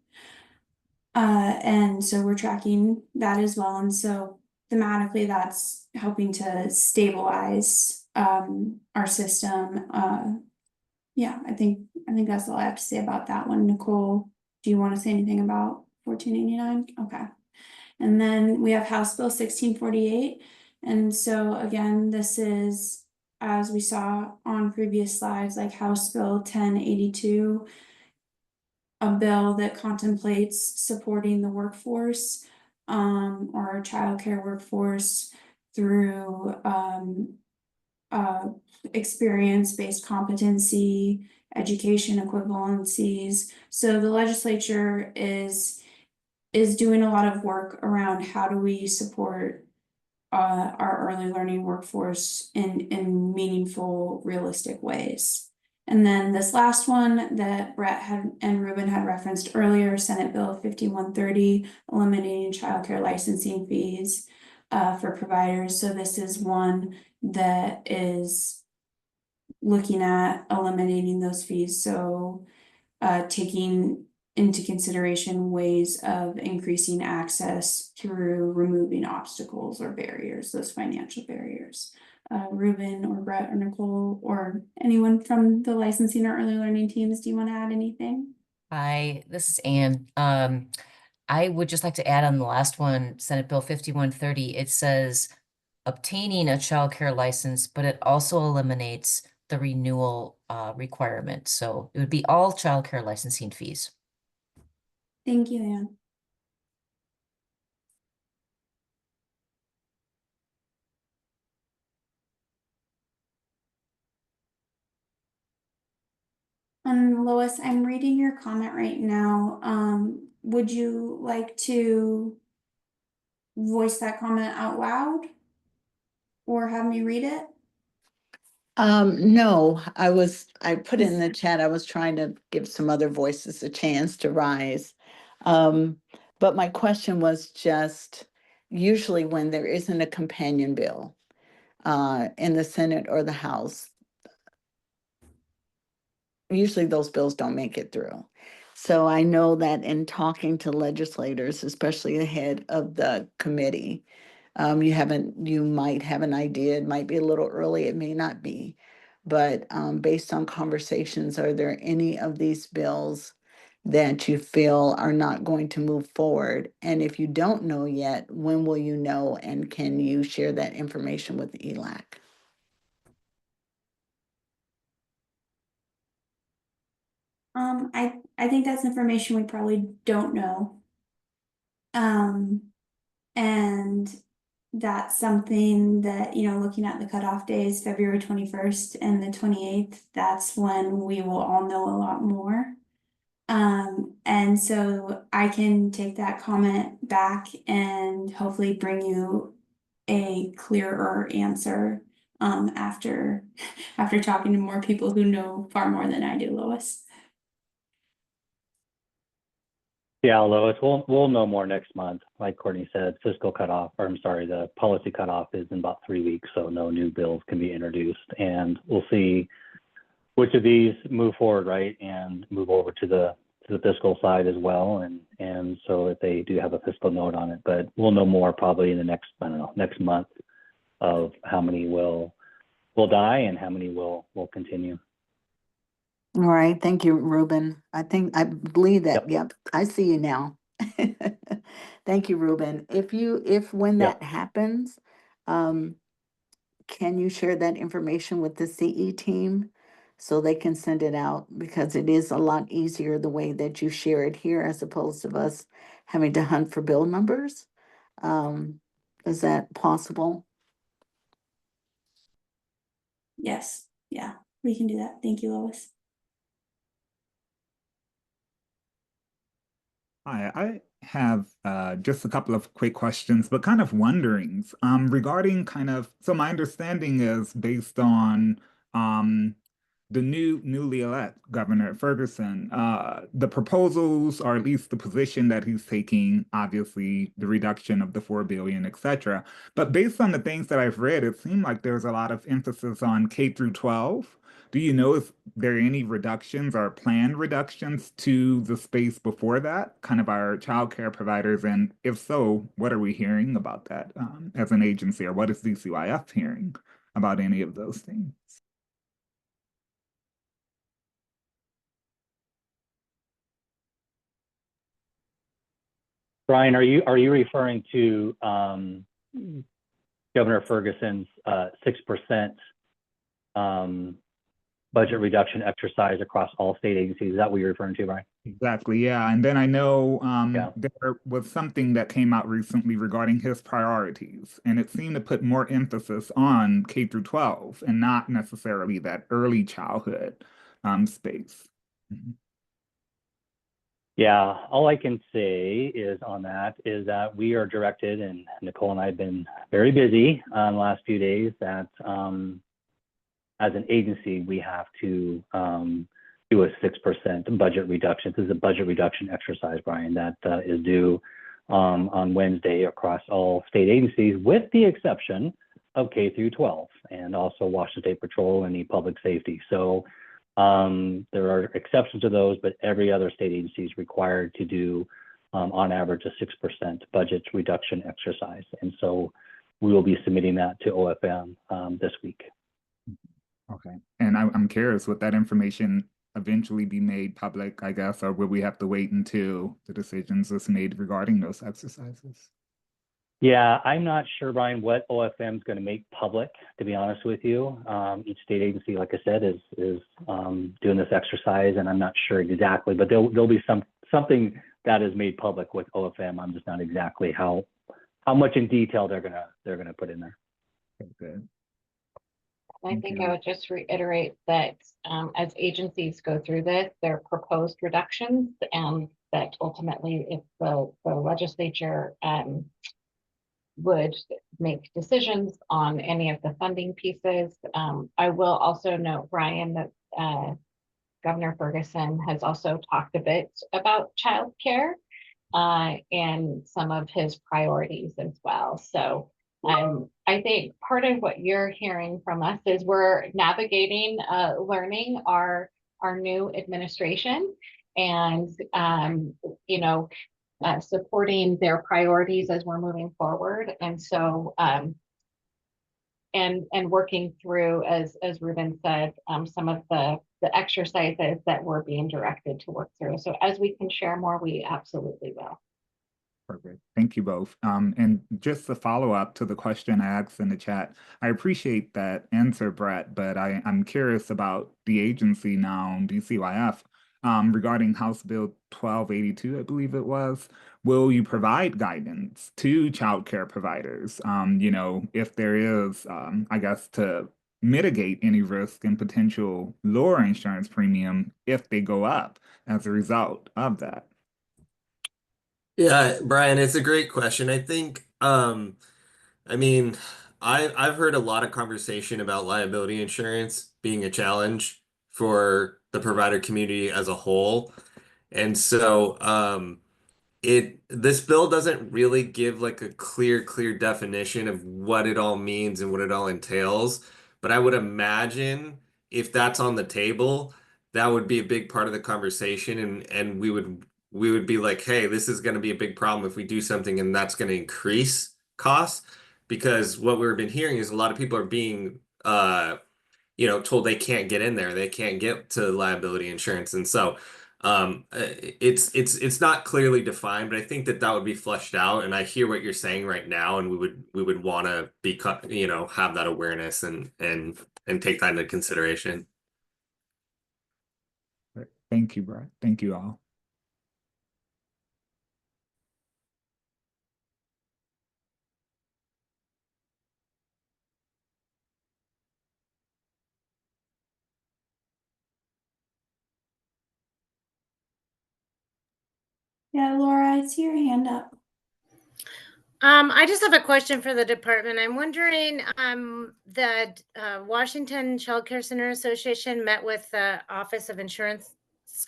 And so we're tracking that as well. And so thematically, that's helping to stabilize our system. Yeah, I think that's all I have to say about that one. Nicole, do you want to say anything about 1489? Okay. And then we have House Bill 1648. And so again, this is, as we saw on previous slides, like House Bill 1082, a bill that contemplates supporting the workforce or childcare workforce through experience-based competency, education equivalencies. So the legislature is doing a lot of work around how do we support our early learning workforce in meaningful, realistic ways. And then this last one that Brett and Ruben had referenced earlier, Senate Bill 5130, eliminating childcare licensing fees for providers. So this is one that is looking at eliminating those fees. So taking into consideration ways of increasing access through removing obstacles or barriers, those financial barriers. Ruben or Brett or Nicole or anyone from the licensing or early learning teams, do you want to add anything?
Hi, this is Ann. I would just like to add on the last one, Senate Bill 5130. It says obtaining a child care license, but it also eliminates the renewal requirement. So it would be all child care licensing fees.
Thank you, Ann. Lois, I'm reading your comment right now. Would you like to voice that comment out loud or have me read it?
No, I put in the chat, I was trying to give some other voices a chance to rise. But my question was just, usually when there isn't a companion bill in the Senate or the House, usually those bills don't make it through. So I know that in talking to legislators, especially ahead of the committee, you might have an idea, it might be a little early, it may not be. But based on conversations, are there any of these bills that you feel are not going to move forward? And if you don't know yet, when will you know? And can you share that information with the ELAC?
I think that's information we probably don't know. And that's something that, looking at the cutoff days, February 21st and the 28th, that's when we will all know a lot more. And so I can take that comment back and hopefully bring you a clearer answer after after talking to more people who know far more than I do, Lois.
Yeah, Lois, we'll know more next month. Like Courtney said, fiscal cutoff, or I'm sorry, the policy cutoff is in about 3 weeks, so no new bills can be introduced. And we'll see which of these move forward, right, and move over to the fiscal side as well. And so if they do have a fiscal note on it, but we'll know more probably in the next, I don't know, next month of how many will die and how many will continue.
All right, thank you, Ruben. I believe that, yep, I see you now. Thank you, Ruben. If when
Yep.
that happens, can you share that information with the CE team so they can send it out? Because it is a lot easier the way that you share it here as opposed to us having to hunt for bill numbers. Is that possible?
Yes, yeah, we can do that. Thank you, Lois.
Hi, I have just a couple of quick questions, but kind of wonderings regarding so my understanding is based on the newly elected Governor Ferguson, the proposals, or at least the position that he's taking, obviously the reduction of the 4 billion, et cetera. But based on the things that I've read, it seemed like there's a lot of emphasis on K through 12. Do you know if there are any reductions or planned reductions to the space before that, kind of our childcare providers? And if so, what are we hearing about that as an agency, or what is DCYF hearing about any of those things?
Brian, are you referring to Governor Ferguson's 6% budget reduction exercise across all state agencies? Is that what you're referring to, Brian?
Exactly, yeah. And then I know
Yeah.
there was something that came out recently regarding his priorities, and it seemed to put more emphasis on K through 12 and not necessarily that early childhood space.
Yeah, all I can say is on that is that we are directed, and Nicole and I have been very busy the last few days, that as an agency, we have to do a 6% budget reduction. This is a budget reduction exercise, Brian, that is due on Wednesday across all state agencies, with the exception of K through 12 and also Washington State Patrol and the public safety. So there are exceptions to those, but every other state agency is required to do, on average, a 6% budget reduction exercise. And so we will be submitting that to OFM this week.
Okay. And I'm curious, would that information eventually be made public, I guess, or will we have to wait until the decisions is made regarding those exercises?
Yeah, I'm not sure, Brian, what OFM is going to make public, to be honest with you. Each state agency, like I said, is doing this exercise, and I'm not sure exactly, but there'll be something that is made public with OFM. I'm just not exactly how much in detail they're gonna put in there.
Okay, good.
I think I would just reiterate that as agencies go through this, there are proposed reductions, and that ultimately, if the legislature would make decisions on any of the funding pieces. I will also note, Brian, that Governor Ferguson has also talked a bit about childcare and some of his priorities as well. So I think part of what you're hearing from us is we're navigating, learning our our new administration and, you know, supporting their priorities as we're moving forward. And so, and working through, as Ruben said, some of the exercises that we're being directed to work through. So as we can share more, we absolutely will.
Perfect. Thank you both. And just to follow up to the question I asked in the chat, I appreciate that answer, Brett, but I'm curious about the agency now, DCYF, regarding House Bill 1282, I believe it was. Will you provide guidance to childcare providers, you know, if there is, I guess, to mitigate any risk and potential lower insurance premium if they go up as a result of that?
Yeah, Brian, it's a great question. I think, I mean, I've heard a lot of conversation about liability insurance being a challenge for the provider community as a whole. And so, this bill doesn't really give like a clear definition of what it all means and what it all entails. But I would imagine if that's on the table, that would be a big part of the conversation, and we would be like, hey, this is going to be a big problem if we do something, and that's going to increase costs. Because what we've been hearing is a lot of people are being told they can't get in there, they can't get to liability insurance, and so it's not clearly defined, but I think that would be fleshed out. And I hear what you're saying right now, and we would want to be, have that awareness and take that into consideration.
Thank you, Brett. Thank you all.
Yeah, Laura, I see your hand up.
I just have a question for the department. I'm wondering, the Washington Child Care Center Association met with the Office of Insurance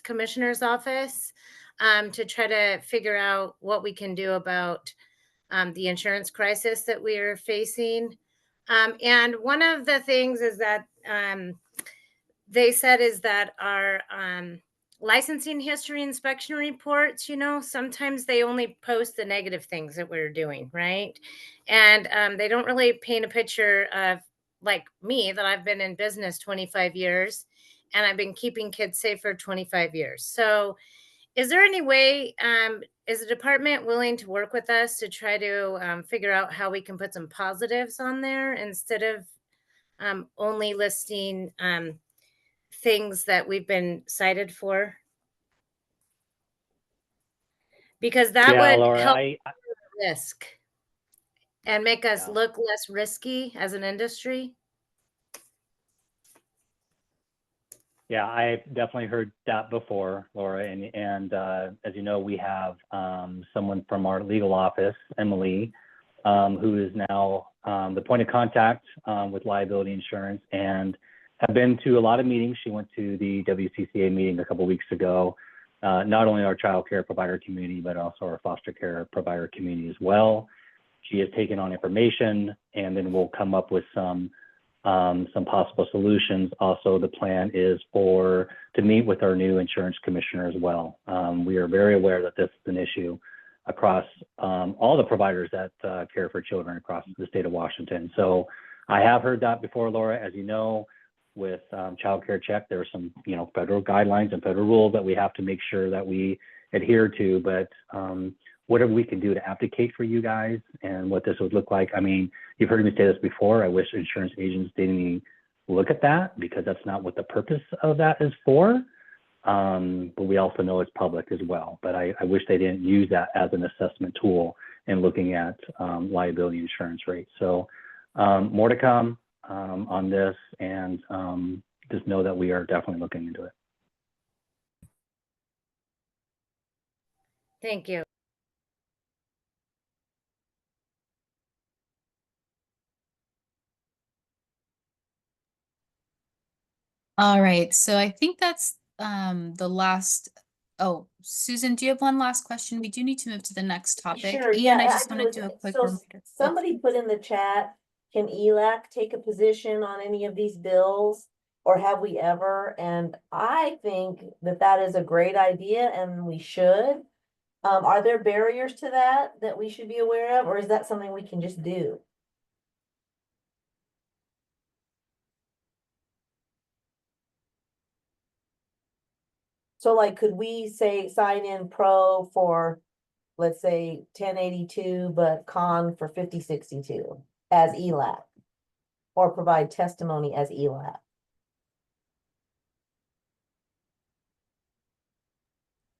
Commissioner's Office to try to figure out what we can do about the insurance crisis that we are facing. And one of the things is that they said is that our licensing history inspection reports, sometimes they only post the negative things that we're doing, right? And they don't really paint a picture of, like me, that I've been in business 25 years and I've been keeping kids safe for 25 years. So is there any way, is the department willing to work with us to try to figure out how we can put some positives on there instead of only listing things that we've been cited for? Because that would
Laura,
help risk and make us
Yeah.
look less risky as an industry.
Yeah, I've definitely heard that before, Laura, and as you know, we have someone from our legal office, Emily, who is now the point of contact with liability insurance, and have been to a lot of meetings. She went to the WCCA meeting a couple of weeks ago, not only our child care provider community, but also our foster care provider community as well. She has taken on information, and then we'll come up with some possible solutions. Also, the plan is to meet with our new insurance commissioner as well. We are very aware that this is an issue across all the providers that care for children across the state of Washington. So I have heard that before, Laura. As you know, with Child Care Check, there are some federal guidelines and federal rules that we have to make sure that we adhere to. But whatever we can do to advocate for you guys and what this would look like. I mean, you've heard me say this before. I wish insurance agents didn't even look at that, because that's not what the purpose of that is for. But we also know it's public as well. But I wish they didn't use that as an assessment tool in looking at liability insurance rates. So more to come on this, and just know that we are definitely looking into it.
Thank you.
All right, so I think that's the last. Oh, Susan, do you have one last question? We do need to move to the next topic.
Sure,
And
yeah,
I just want to
do.
do a quick
So
reminder.
somebody put in the chat, can ELAC take a position on any of these bills? or have we ever? And I think that that is a great idea and we should. Are there barriers to that we should be aware of, or is that something we can just do? So like, could we say sign in pro for, let's say 1082, but con for 5062 as ELAC? Or provide testimony as ELAC?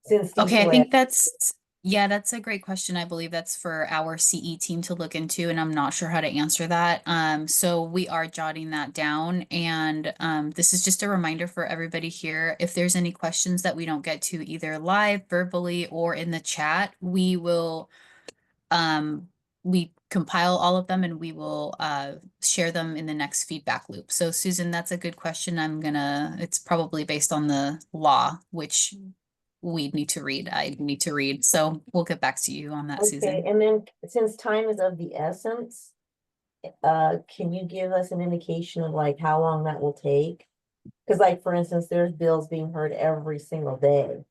Since these
Okay, I
two
think that's a great question. I believe that's for our CE team to look into, and I'm not sure how to answer that. So we are jotting that down, and this is just a reminder for everybody here. If there's any questions that we don't get to either live, verbally, or in the chat, we compile all of them and we will share them in the next feedback loop. So Susan, that's a good question. It's probably based on the law, which we need to read. I need to read. So we'll get back to you on that,
Okay,
Susan.
and then since time is of the essence, can you give us an indication of like how long that will take? Because like, for instance, there's bills being heard every single day.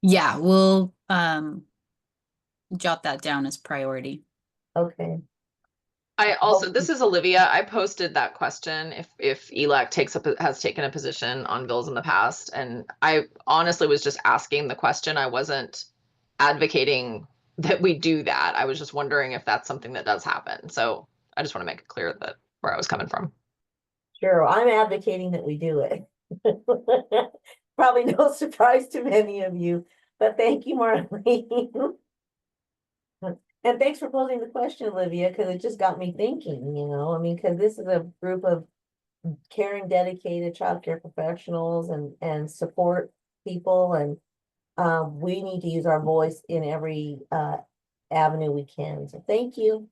Yeah, we'll jot that down as priority.
Okay.
I also, this is Olivia. I posted that question if ELAC has taken a position on bills in the past, and I honestly was just asking the question. I wasn't advocating that we do that. I was just wondering if that's something that does happen. So I just want to make it clear that where I was coming from.
Sure, I'm advocating that we do it. Probably no surprise to many of you, but thank you, Marlene. And thanks for posing the question, Olivia, because it just got me thinking, I mean, because this is a group of caring, dedicated childcare professionals and support people, and we need to use our voice in every avenue we can. So thank you.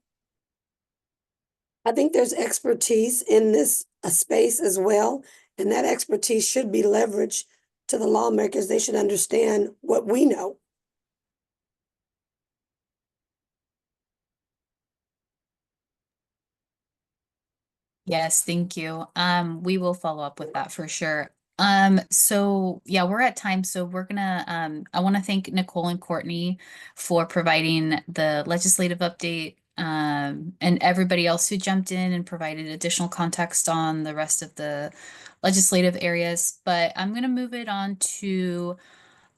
I think there's expertise in this space as well, and that expertise should be leveraged to the lawmakers. They should understand what we know.
Yes, thank you. We will follow up with that for sure. So yeah, we're at time. So we're gonna, I want to thank Nicole and Courtney for providing the legislative update, and everybody else who jumped in and provided additional context on the rest of the legislative areas. But I'm gonna move it on to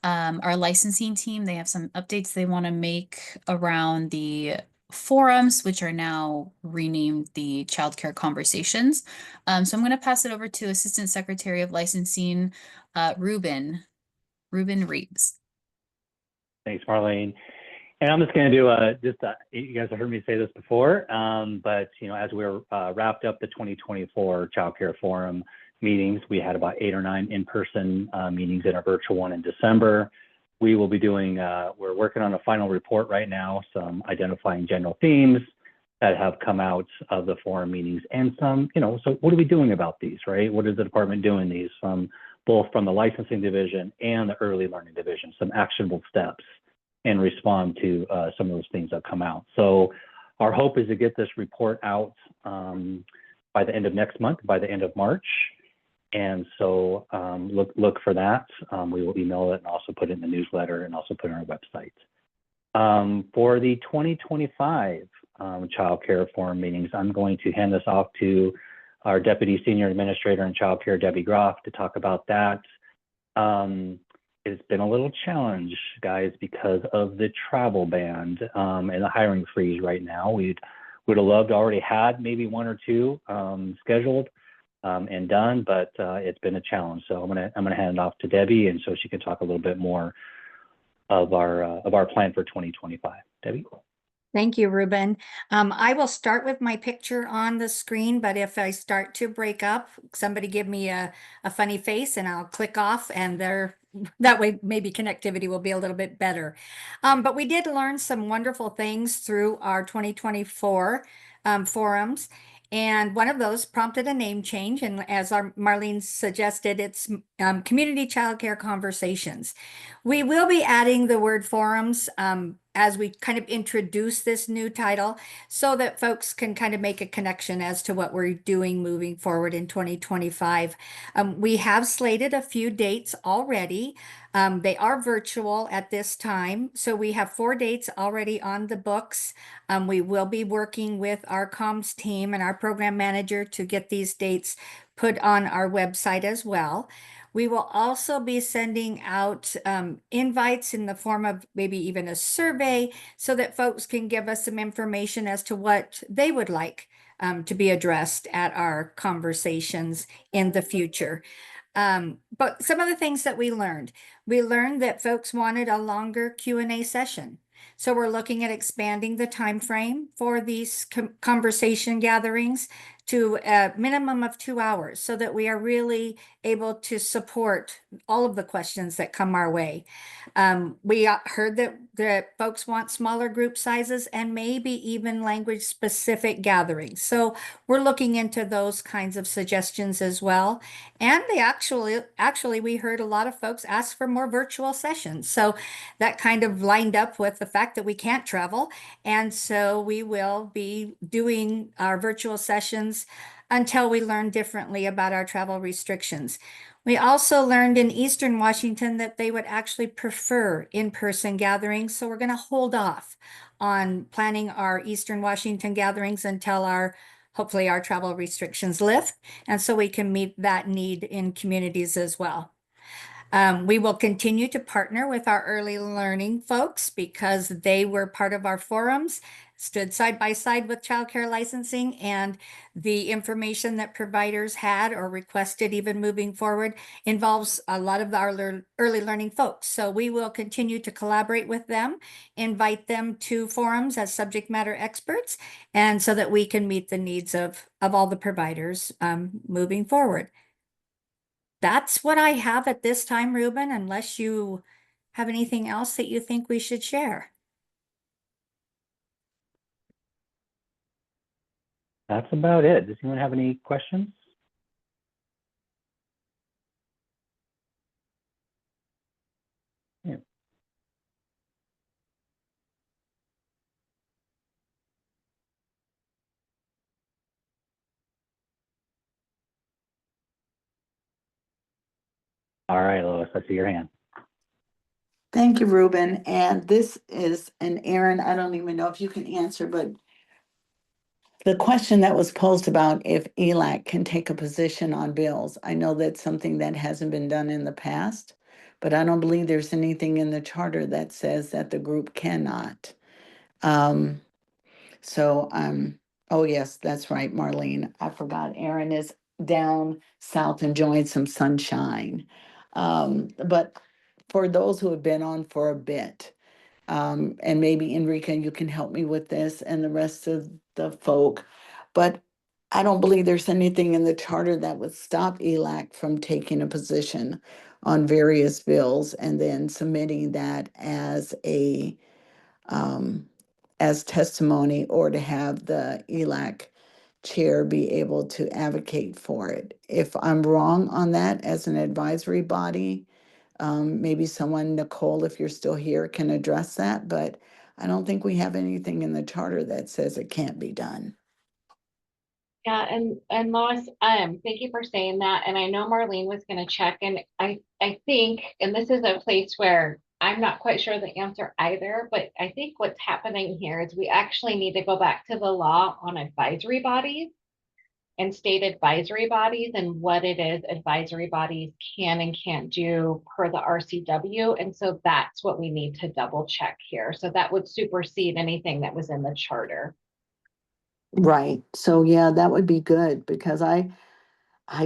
our licensing team. They have some updates they want to make around the forums, which are now renamed the Childcare Conversations. So I'm going to pass it over to Assistant Secretary of Licensing, Ruben Reeves.
Thanks, Marlene. And I'm just going to do you guys have heard me say this before, but as we're wrapped up the 2024 Childcare Forum meetings, we had about 8 or 9 in-person meetings and a virtual one in December. We will be doing, we're working on a final report right now, some identifying general themes that have come out of the forum meetings and some, so what are we doing about these, right? What is the department doing these both from the licensing division and the early learning division, some actionable steps and respond to some of those things that come out. So our hope is to get this report out by the end of next month, by the end of March. And so look for that. We will email it and also put it in the newsletter and also put it on our website. For the 2025 Child Care Forum meetings, I'm going to hand this off to our Deputy Senior Administrator in Child Care, Debbie Groff, to talk about that. It's been a little challenge, guys, because of the travel ban and the hiring freeze right now. Would have loved to already had maybe 1 or 2 scheduled and done, but it's been a challenge. So I'm gonna hand it off to Debbie, and so she can talk a little bit more of our plan for 2025. Debbie.
Thank you, Ruben. I will start with my picture on the screen, but if I start to break up, somebody give me a funny face and I'll click off, and that way maybe connectivity will be a little bit better. But we did learn some wonderful things through our 2024 forums. And one of those prompted a name change. And as Marlene suggested, it's Community Childcare Conversations. We will be adding the word forums as we kind of introduce this new title so that folks can kind of make a connection as to what we're doing moving forward in 2025. We have slated a few dates already. They are virtual at this time. So we have 4 dates already on the books. We will be working with our comms team and our program manager to get these dates put on our website as well. We will also be sending out invites in the form of maybe even a survey so that folks can give us some information as to what they would like to be addressed at our conversations in the future. But some of the things that we learned that folks wanted a longer Q&A session. So we're looking at expanding the time frame for these conversation gatherings to a minimum of 2 hours so that we are really able to support all of the questions that come our way. We heard that folks want smaller group sizes and maybe even language specific gatherings. So we're looking into those kinds of suggestions as well. And they actually, we heard a lot of folks ask for more virtual sessions. So that kind of lined up with the fact that we can't travel. And so we will be doing our virtual sessions until we learn differently about our travel restrictions. We also learned in Eastern Washington that they would actually prefer in-person gatherings. So we're going to hold off on planning our Eastern Washington gatherings until hopefully our travel restrictions lift. And so we can meet that need in communities as well. We will continue to partner with our early learning folks because they were part of our forums, stood side by side with childcare licensing, and the information that providers had or requested even moving forward involves a lot of our early learning folks. So we will continue to collaborate with them, invite them to forums as subject matter experts, and so that we can meet the needs of all the providers moving forward. That's what I have at this time, Ruben, unless you have anything else that you think we should share.
That's about it. Does anyone have any questions? Yeah. All right, Lois, I see your hand.
Thank you, Ruben. And this is an Aaron, I don't even know if you can answer, but the question that was posed about if ELAC can take a position on bills. I know that's something that hasn't been done in the past, but I don't believe there's anything in the charter that says that the group cannot. Oh yes, that's right, Marlene. I forgot Aaron is down south enjoying some sunshine. But for those who have been on for a bit, and maybe Enrica, you can help me with this and the rest of the folk. But I don't believe there's anything in the charter that would stop ELAC from taking a position on various bills and then submitting that as testimony or to have the ELAC chair be able to advocate for it. If I'm wrong on that as an advisory body, maybe someone, Nicole, if you're still here, can address that, but I don't think we have anything in the charter that says it can't be done.
Yeah, and Lois, thank you for saying that. And I know Marlene was going to check, and I think, and this is a place where I'm not quite sure the answer either, but I think what's happening here is we actually need to go back to the law on advisory bodies and state advisory bodies and what it is advisory bodies can and can't do per the RCW. And so that's what we need to double check here. So that would supersede anything that was in the charter.
Right. So yeah, that would be good because I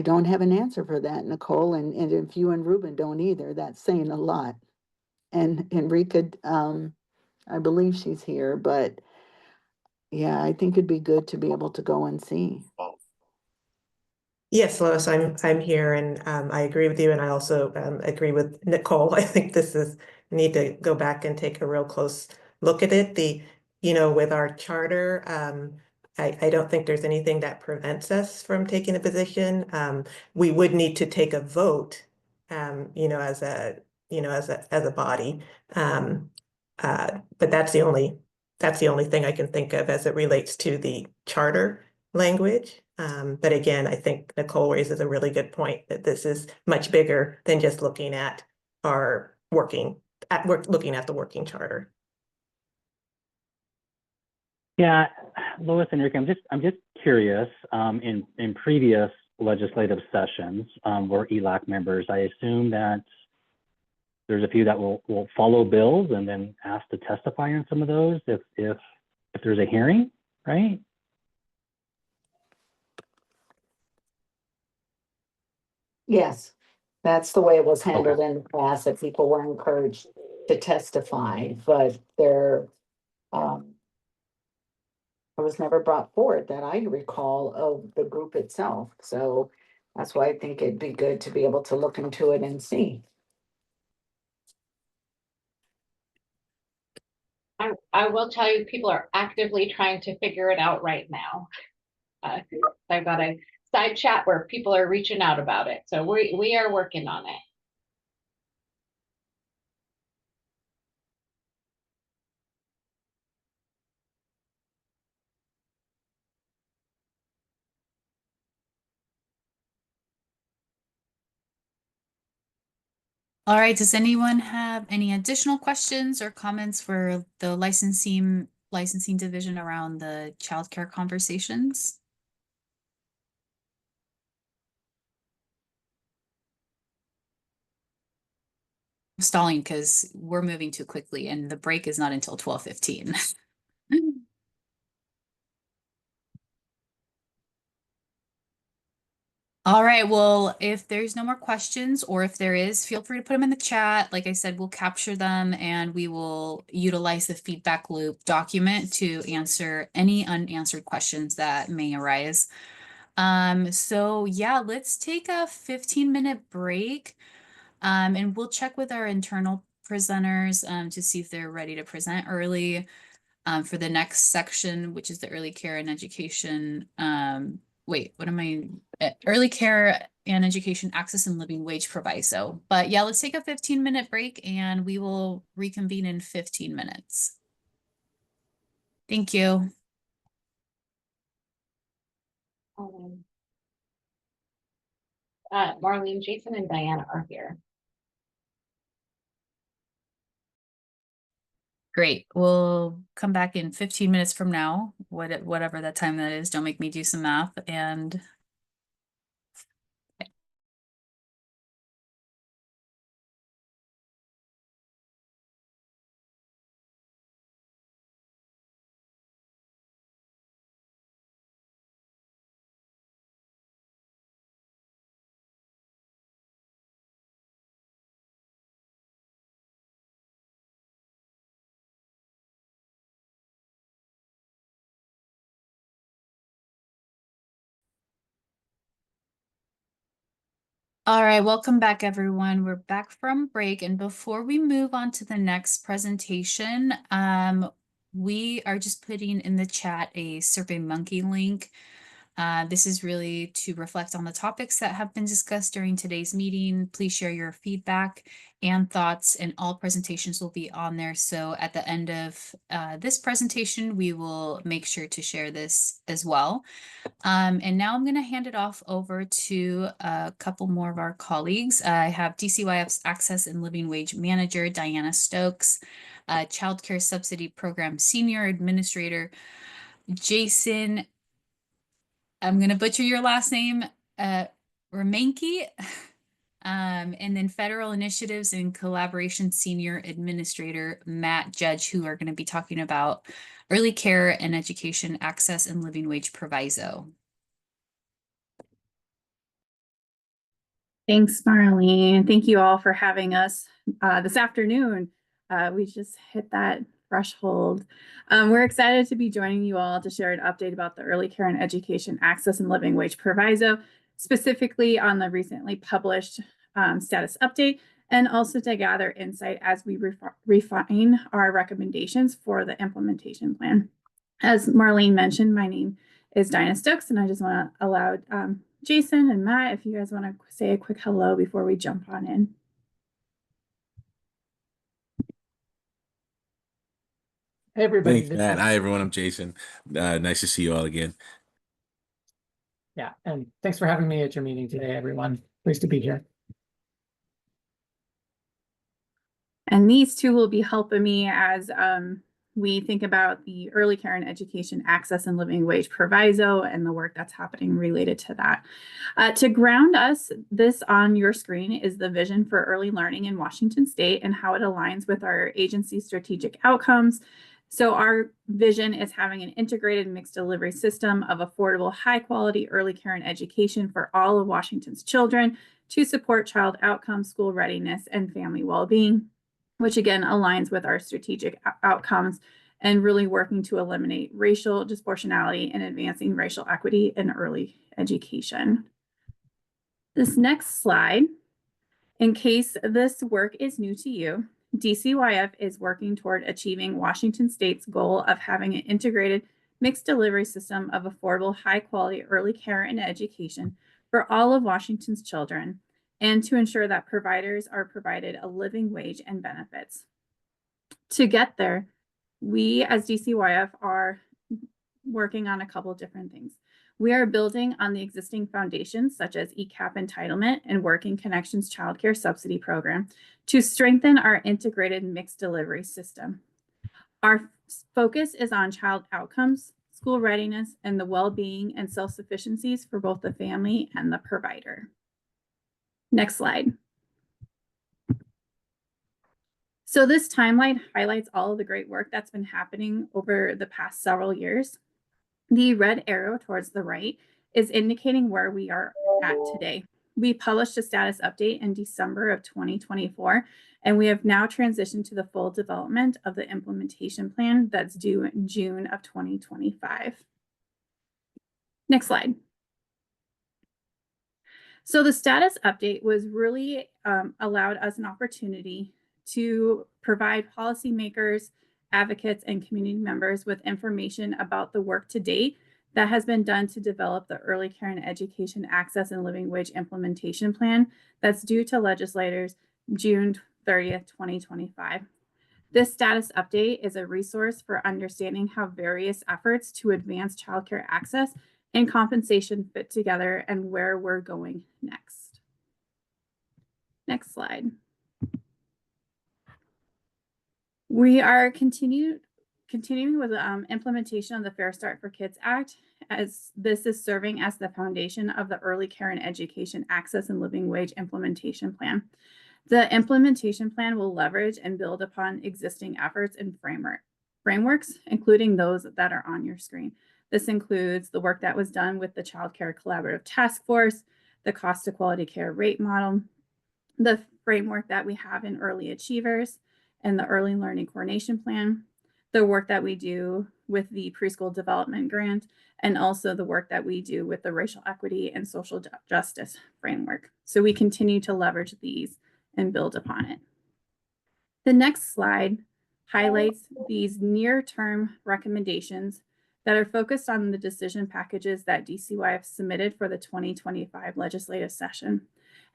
don't have an answer for that, Nicole, and if you and Ruben don't either, that's saying a lot. And Enrica, I believe she's here, but yeah, I think it'd be good to be able to go and see.
Yes, Lois, I'm here, and I agree with you, and I also agree with Nicole. I think this is need to go back and take a real close look at it. With our charter, I don't think there's anything that prevents us from taking a position. We would need to take a vote, as a body. But that's the only thing I can think of as it relates to the charter language. But again, I think Nicole raises a really good point that this is much bigger than just looking at looking at the working charter.
Yeah, Lois and Rick, I'm just curious. In previous legislative sessions, where ELAC members, I assume that there's a few that will follow bills and then ask to testify on some of those if there's a hearing, right?
Yes, that's the way it was handled in the past, that people were encouraged to testify, but it was never brought forward that I recall of the group itself. So that's why I think it'd be good to be able to look into it and see.
I will tell you, people are actively trying to figure it out right now. I've got a side chat where people are reaching out about it. So we are working on it.
All right, does anyone have any additional questions or comments for the licensing division around the childcare conversations? I'm stalling because we're moving too quickly and the break is not until 12:15. All right, well, if there's no more questions, or if there is, feel free to put them in the chat. Like I said, we'll capture them and we will utilize the feedback loop document to answer any unanswered questions that may arise. So yeah, let's take a 15-minute break. And we'll check with our internal presenters to see if they're ready to present early for the next section, which is the early care and education. Early care and education access and living wage proviso. But yeah, let's take a 15-minute break and we will reconvene in 15 minutes. Thank you.
Marlene, Jason, and Diana are here.
Great. We'll come back in 15 minutes from now, whatever that time that is. Don't make me do some math. And all right, welcome back, everyone. We're back from break. And before we move on to the next presentation, we are just putting in the chat a SurveyMonkey link. This is really to reflect on the topics that have been discussed during today's meeting. Please share your feedback and thoughts, and all presentations will be on there. So at the end of this presentation, we will make sure to share this as well. And now I'm going to hand it off over to a couple more of our colleagues. I have DCYF's Access and Living Wage Manager, Diana Stokes, Child Care Subsidy Program Senior Administrator, Jason, I'm going to butcher your last name, Romanki, and then Federal Initiatives and Collaboration Senior Administrator, Matt Judge, who are going to be talking about early care and education access and living wage proviso.
Thanks, Marlene. Thank you all for having us this afternoon. We just hit that threshold. We're excited to be joining you all to share an update about the early care and education access and living wage proviso, specifically on the recently published status update, and also to gather insight as we refine our recommendations for the implementation plan. As Marlene mentioned, my name is Diana Stokes, and I just want to allow Jason and Matt, if you guys want to say a quick hello before we jump on in.
Hey, everybody.
Thanks, Matt. Hi, everyone. I'm Jason. Nice to see you all again.
Yeah, and thanks for having me at your meeting today, everyone. Pleased to be here.
And these two will be helping me as we think about the early care and education access and living wage proviso and the work that's happening related to that. To ground us, this on your screen is the vision for early learning in Washington State and how it aligns with our agency's strategic outcomes. So our vision is having an integrated mixed delivery system of affordable, high quality early care and education for all of Washington's children to support child outcomes, school readiness, and family well-being, which again aligns with our strategic outcomes and really working to eliminate racial disproportionality and advancing racial equity in early education. This next slide, in case this work is new to you, DCYF is working toward achieving Washington State's goal of having an integrated mixed delivery system of affordable, high quality early care and education for all of Washington's children, and to ensure that providers are provided a living wage and benefits. To get there, we as DCYF are working on a couple of different things. We are building on the existing foundations such as ECAP entitlement and Working Connections Childcare Subsidy Program to strengthen our integrated mixed delivery system. Our focus is on child outcomes, school readiness, and the well-being and self-sufficiencies for both the family and the provider. Next slide. So this timeline highlights all of the great work that's been happening over the past several years. The red arrow towards the right is indicating where we are at today. We published a status update in December of 2024, and we have now transitioned to the full development of the implementation plan that's due in June of 2025. Next slide. So the status update was really allowed us an opportunity to provide policymakers, advocates, and community members with information about the work to date that has been done to develop the Early Care and Education Access and Living Wage Implementation Plan that's due to legislators June 30th, 2025. This status update is a resource for understanding how various efforts to advance childcare access and compensation fit together and where we're going next. Next slide. We are continuing with implementation of the Fair Start for Kids Act, as this is serving as the foundation of the Early Care and Education Access and Living Wage Implementation Plan. The implementation plan will leverage and build upon existing efforts and frameworks, including those that are on your screen. This includes the work that was done with the Child Care Collaborative Task Force, the Cost to Quality Care Rate Model, the framework that we have in Early Achievers, and the Early Learning Coordination Plan, the work that we do with the Preschool Development Grant, and also the work that we do with the Racial Equity and Social Justice Framework. So we continue to leverage these and build upon it. The next slide highlights these near-term recommendations that are focused on the decision packages that DCYF submitted for the 2025 legislative session.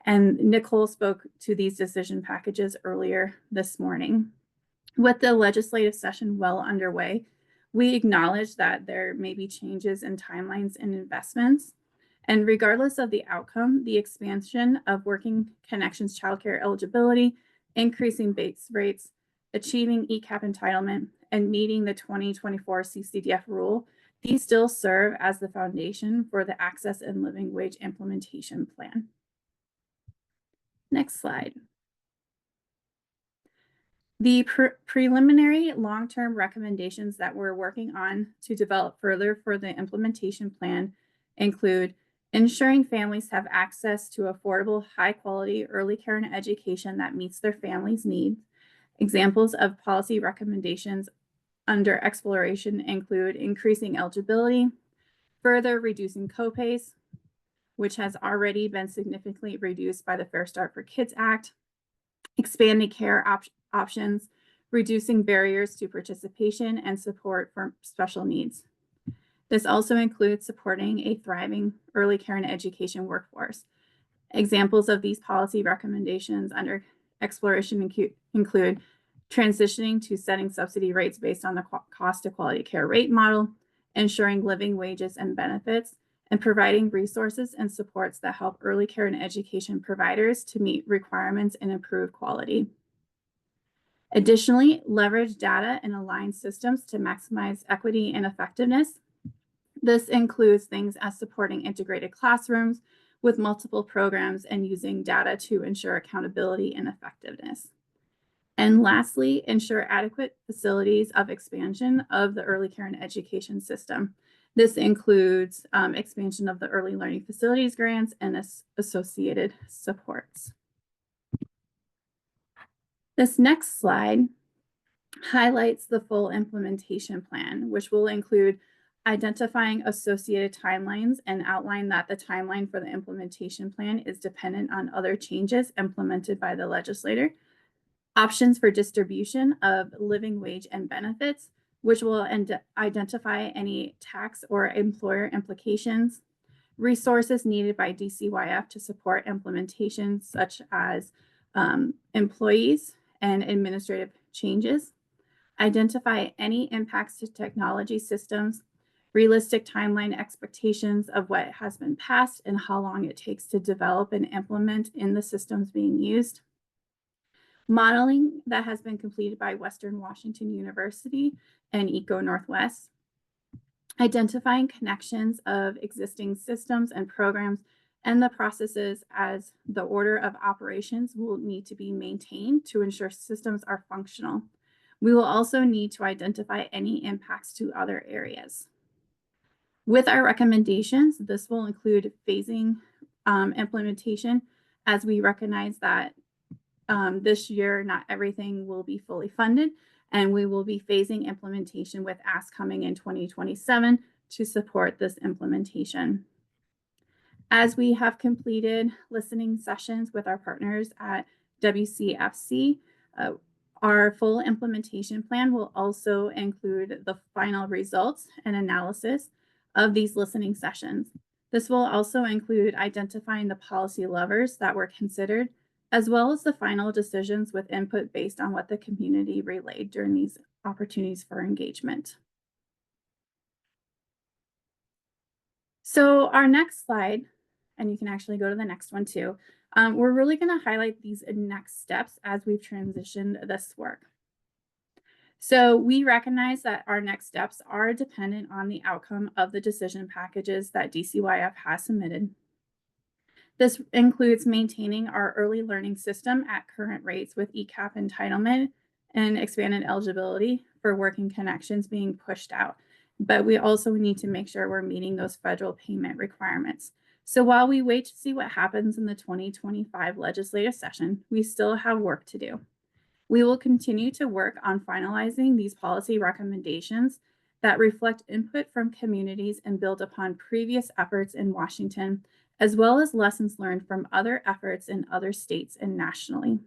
And Nicole spoke to these decision packages earlier this morning. With the legislative session well underway, we acknowledge that there may be changes in timelines and investments. And regardless of the outcome, the expansion of Working Connections childcare eligibility, increasing base rates, achieving ECAP entitlement, and meeting the 2024 CCDF rule, these still serve as the foundation for the Access and Living Wage Implementation Plan. Next slide. The preliminary long-term recommendations that we're working on to develop further for the implementation plan include ensuring families have access to affordable, high-quality early care and education that meets their families' needs. Examples of policy recommendations under exploration include increasing eligibility, further reducing copays, which has already been significantly reduced by the Fair Start for Kids Act, expanding care options, reducing barriers to participation and support for special needs. This also includes supporting a thriving early care and education workforce. Examples of these policy recommendations under exploration include transitioning to setting subsidy rates based on the cost to quality care rate model, ensuring living wages and benefits, and providing resources and supports that help early care and education providers to meet requirements and improve quality. Additionally, leverage data and align systems to maximize equity and effectiveness. This includes things as supporting integrated classrooms with multiple programs and using data to ensure accountability and effectiveness. And lastly, ensure adequate facilities of expansion of the early care and education system. This includes expansion of the early learning facilities grants and associated supports. This next slide highlights the full implementation plan, which will include identifying associated timelines and outline that the timeline for the implementation plan is dependent on other changes implemented by the legislator. Options for distribution of living wage and benefits, which will identify any tax or employer implications. Resources needed by DCYF to support implementation, such as employees and administrative changes. Identify any impacts to technology systems, realistic timeline expectations of what has been passed and how long it takes to develop and implement in the systems being used. Modeling that has been completed by Western Washington University and Eco Northwest. Identifying connections of existing systems and programs and the processes as the order of operations will need to be maintained to ensure systems are functional. We will also need to identify any impacts to other areas. With our recommendations, this will include phasing implementation, as we recognize that this year, not everything will be fully funded, and we will be phasing implementation with asks coming in 2027 to support this implementation. As we have completed listening sessions with our partners at WCFC, our full implementation plan will also include the final results and analysis of these listening sessions. This will also include identifying the policy levers that were considered, as well as the final decisions with input based on what the community relayed during these opportunities for engagement. So our next slide, and you can actually go to the next one too, we're really going to highlight these next steps as we've transitioned this work. So we recognize that our next steps are dependent on the outcome of the decision packages that DCYF has submitted. This includes maintaining our early learning system at current rates with ECAP entitlement and expanded eligibility for working connections being pushed out. But we also need to make sure we're meeting those federal payment requirements. So while we wait to see what happens in the 2025 legislative session, we still have work to do. We will continue to work on finalizing these policy recommendations that reflect input from communities and build upon previous efforts in Washington, as well as lessons learned from other efforts in other states and nationally.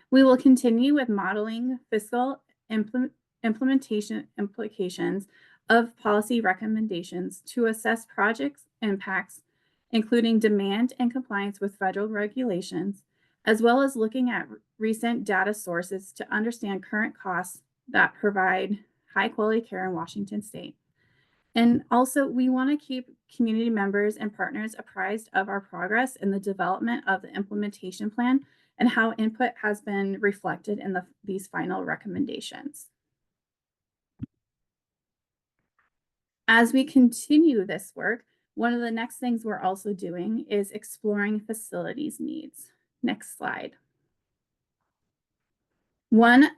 We will continue with modeling fiscal implementation implications of policy recommendations to assess project impacts, including demand and compliance with federal regulations, as well as looking at recent data sources to understand current costs that provide high quality care in Washington state. And also, we want to keep community members and partners apprised of our progress in the development of the implementation plan and how input has been reflected in these final recommendations. As we continue this work, one of the next things we're also doing is exploring facilities needs. Next slide. One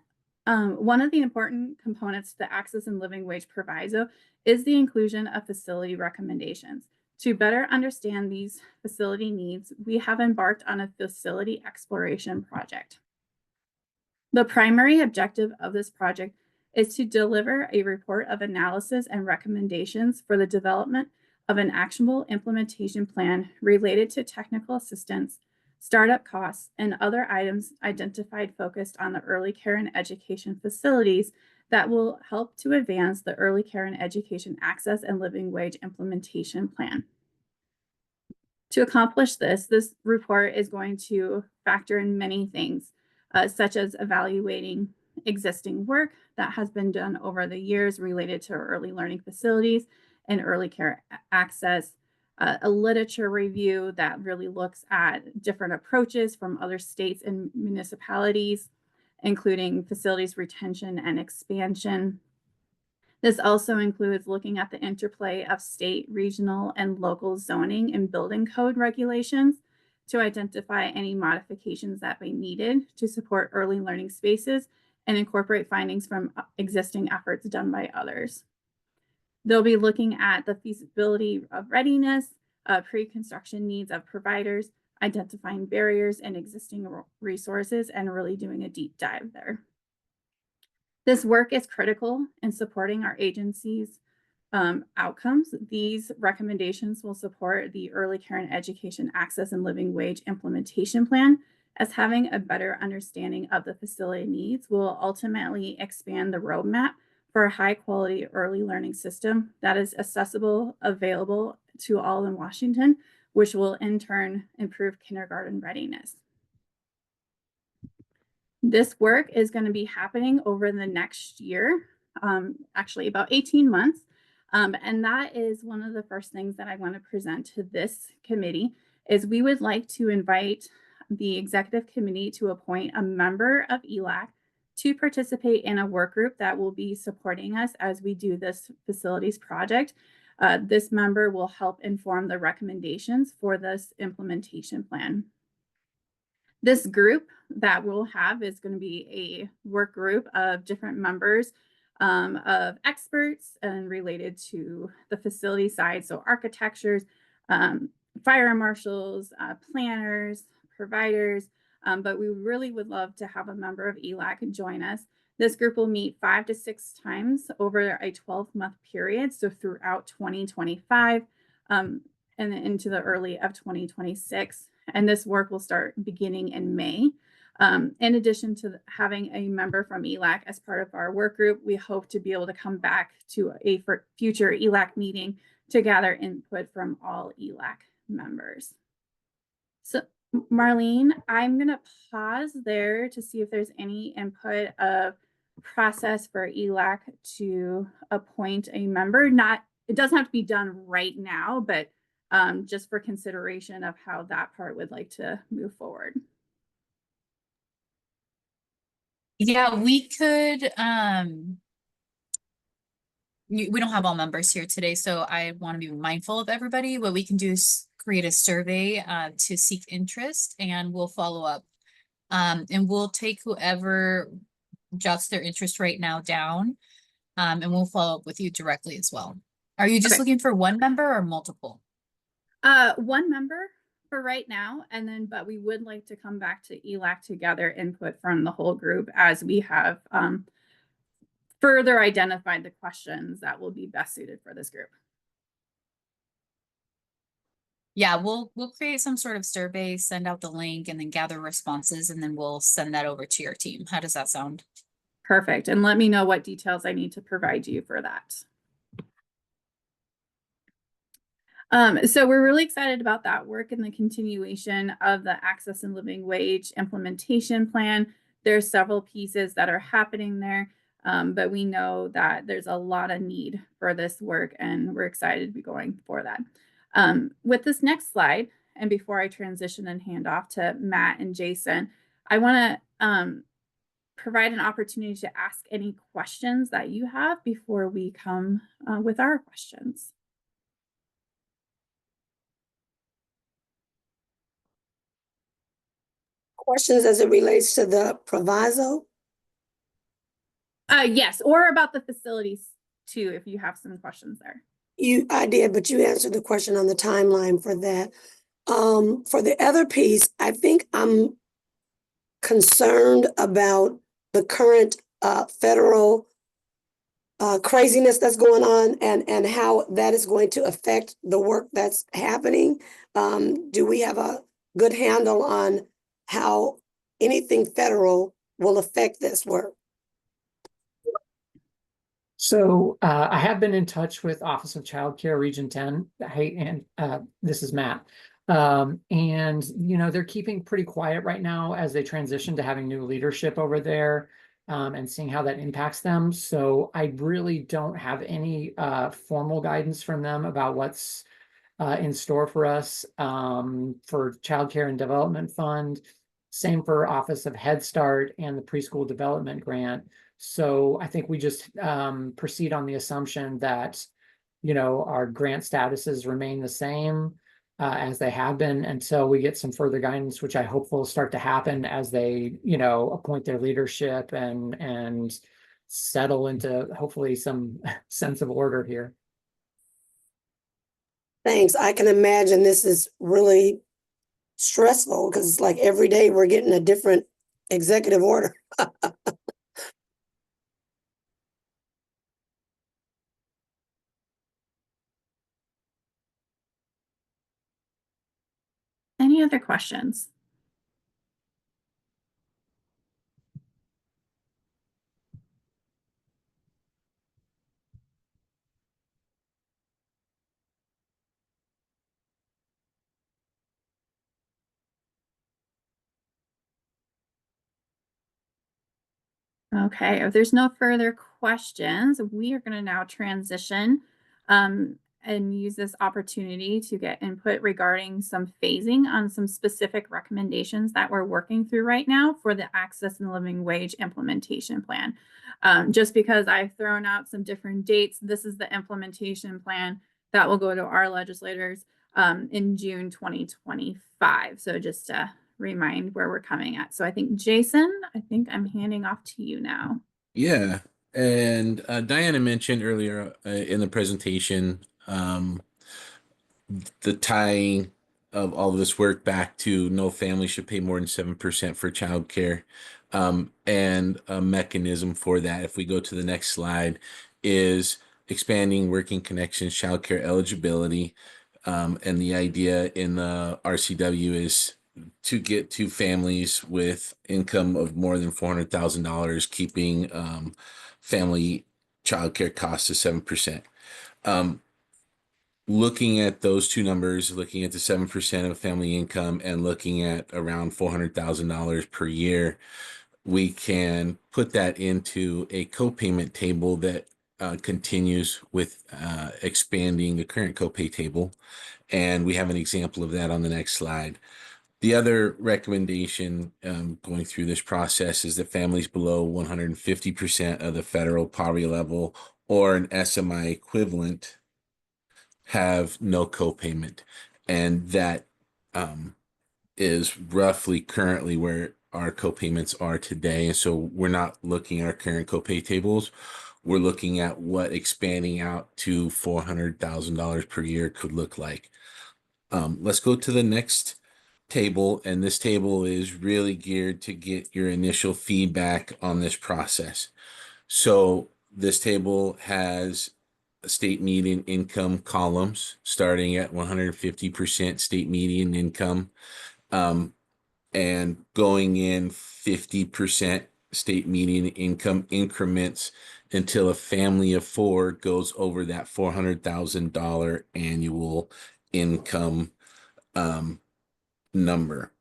of the important components to the Access and Living Wage Proviso is the inclusion of facility recommendations. To better understand these facility needs, we have embarked on a facility exploration project. The primary objective of this project is to deliver a report of analysis and recommendations for the development of an actionable implementation plan related to technical assistance, startup costs, and other items identified focused on the early care and education facilities that will help to advance the early care and education access and living wage implementation plan. To accomplish this report is going to factor in many things, such as evaluating existing work that has been done over the years related to early learning facilities and early care access, a literature review that really looks at different approaches from other states and municipalities, including facilities retention and expansion. This also includes looking at the interplay of state, regional, and local zoning and building code regulations to identify any modifications that may be needed to support early learning spaces and incorporate findings from existing efforts done by others. They'll be looking at the feasibility of readiness, pre-construction needs of providers, identifying barriers and existing resources, and really doing a deep dive there. This work is critical in supporting our agency's outcomes. These recommendations will support the Early Care and Education Access and Living Wage Implementation Plan, as having a better understanding of the facility needs will ultimately expand the roadmap for a high-quality early learning system that is accessible, available to all in Washington, which will in turn improve kindergarten readiness. This work is going to be happening over the next year, actually about 18 months. And that is one of the first things that I want to present to this committee is we would like to invite the executive committee to appoint a member of ELAC to participate in a work group that will be supporting us as we do this facilities project. This member will help inform the recommendations for this implementation plan. This group that we'll have is going to be a work group of different members of experts and related to the facility side. So architectures, fire marshals, planners, providers, but we really would love to have a member of ELAC join us. This group will meet 5 to 6 times over a 12-month period, so throughout 2025 and into the early of 2026. And this work will start beginning in May. In addition to having a member from ELAC as part of our work group, we hope to be able to come back to a future ELAC meeting to gather input from all ELAC members. So Marlene, I'm going to pause there to see if there's any input of process for ELAC to appoint a member. It doesn't have to be done right now, but just for consideration of how that part would like to move forward.
Yeah, we could, we don't have all members here today, so I want to be mindful of everybody. What we can do is create a survey to seek interest, and we'll follow up. And we'll take whoever jots their interest right now down, and we'll follow up with you directly as well. Are you just looking for one member or multiple?
One member for right now, and then but we would like to come back to ELAC to gather input from the whole group as we have further identified the questions that will be best suited for this group.
Yeah, we'll create some sort of survey, send out the link, and then gather responses, and then we'll send that over to your team. How does that sound?
Perfect. And let me know what details I need to provide you for that. So we're really excited about that work and the continuation of the Access and Living Wage Implementation Plan. There's several pieces that are happening there, but we know that there's a lot of need for this work, and we're excited to be going for that. With this next slide, and before I transition and hand off to Matt and Jason, I want to provide an opportunity to ask any questions that you have before we come with our questions.
Questions as it relates to the proviso?
Yes, or about the facilities too, if you have some questions there.
I did, but you answered the question on the timeline for that. For the other piece, I think I'm concerned about the current federal craziness that's going on and how that is going to affect the work that's happening. Do we have a good handle on how anything federal will affect this work?
So I have been in touch with Office of Child Care Region 10. Hey, and this is Matt. And, you know, they're keeping pretty quiet right now as they transition to having new leadership over there, and seeing how that impacts them. So I really don't have any formal guidance from them about what's in store for us for Child Care and Development Fund. Same for Office of Head Start and the Preschool Development Grant. So I think we just proceed on the assumption that, you know, our grant statuses remain the same as they have been until we get some further guidance, which I hope will start to happen as they, you know, appoint their leadership and settle into hopefully some sense of order here.
Thanks. I can imagine this is really stressful because it's like every day we're getting a different executive order.
Any other questions? Okay, if there's no further questions, we are going to now transition and use this opportunity to get input regarding some phasing on some specific recommendations that we're working through right now for the Access and Living Wage implementation plan. Just because I've thrown out some different dates, this is the implementation plan that will go to our legislators in June 2025. So just to remind where we're coming at. So I think Jason, I think I'm handing off to you now.
Yeah, and Diana mentioned earlier in the presentation the tying of all of this work back to no family should pay more than 7% for childcare, and a mechanism for that. If we go to the next slide, is expanding working connections childcare eligibility, and the idea in the RCW is to get to families with income of more than $400,000, keeping family childcare costs to 7%. Looking at those two numbers, looking at the 7% of family income and looking at around $400,000 per year, we can put that into a copayment table that continues with expanding the current copay table. And we have an example of that on the next slide. The other recommendation going through this process is that families below 150% of the federal poverty level or an SMI equivalent have no copayment. And that is roughly currently where our copayments are today. And so we're not looking at our current copay tables. We're looking at what expanding out to $400,000 per year could look like. Let's go to the next table, and this table is really geared to get your initial feedback on this process. So this table has state median income columns starting at 150% state median income, and going in 50% state median income increments until a family of four goes over that $400,000 annual income number.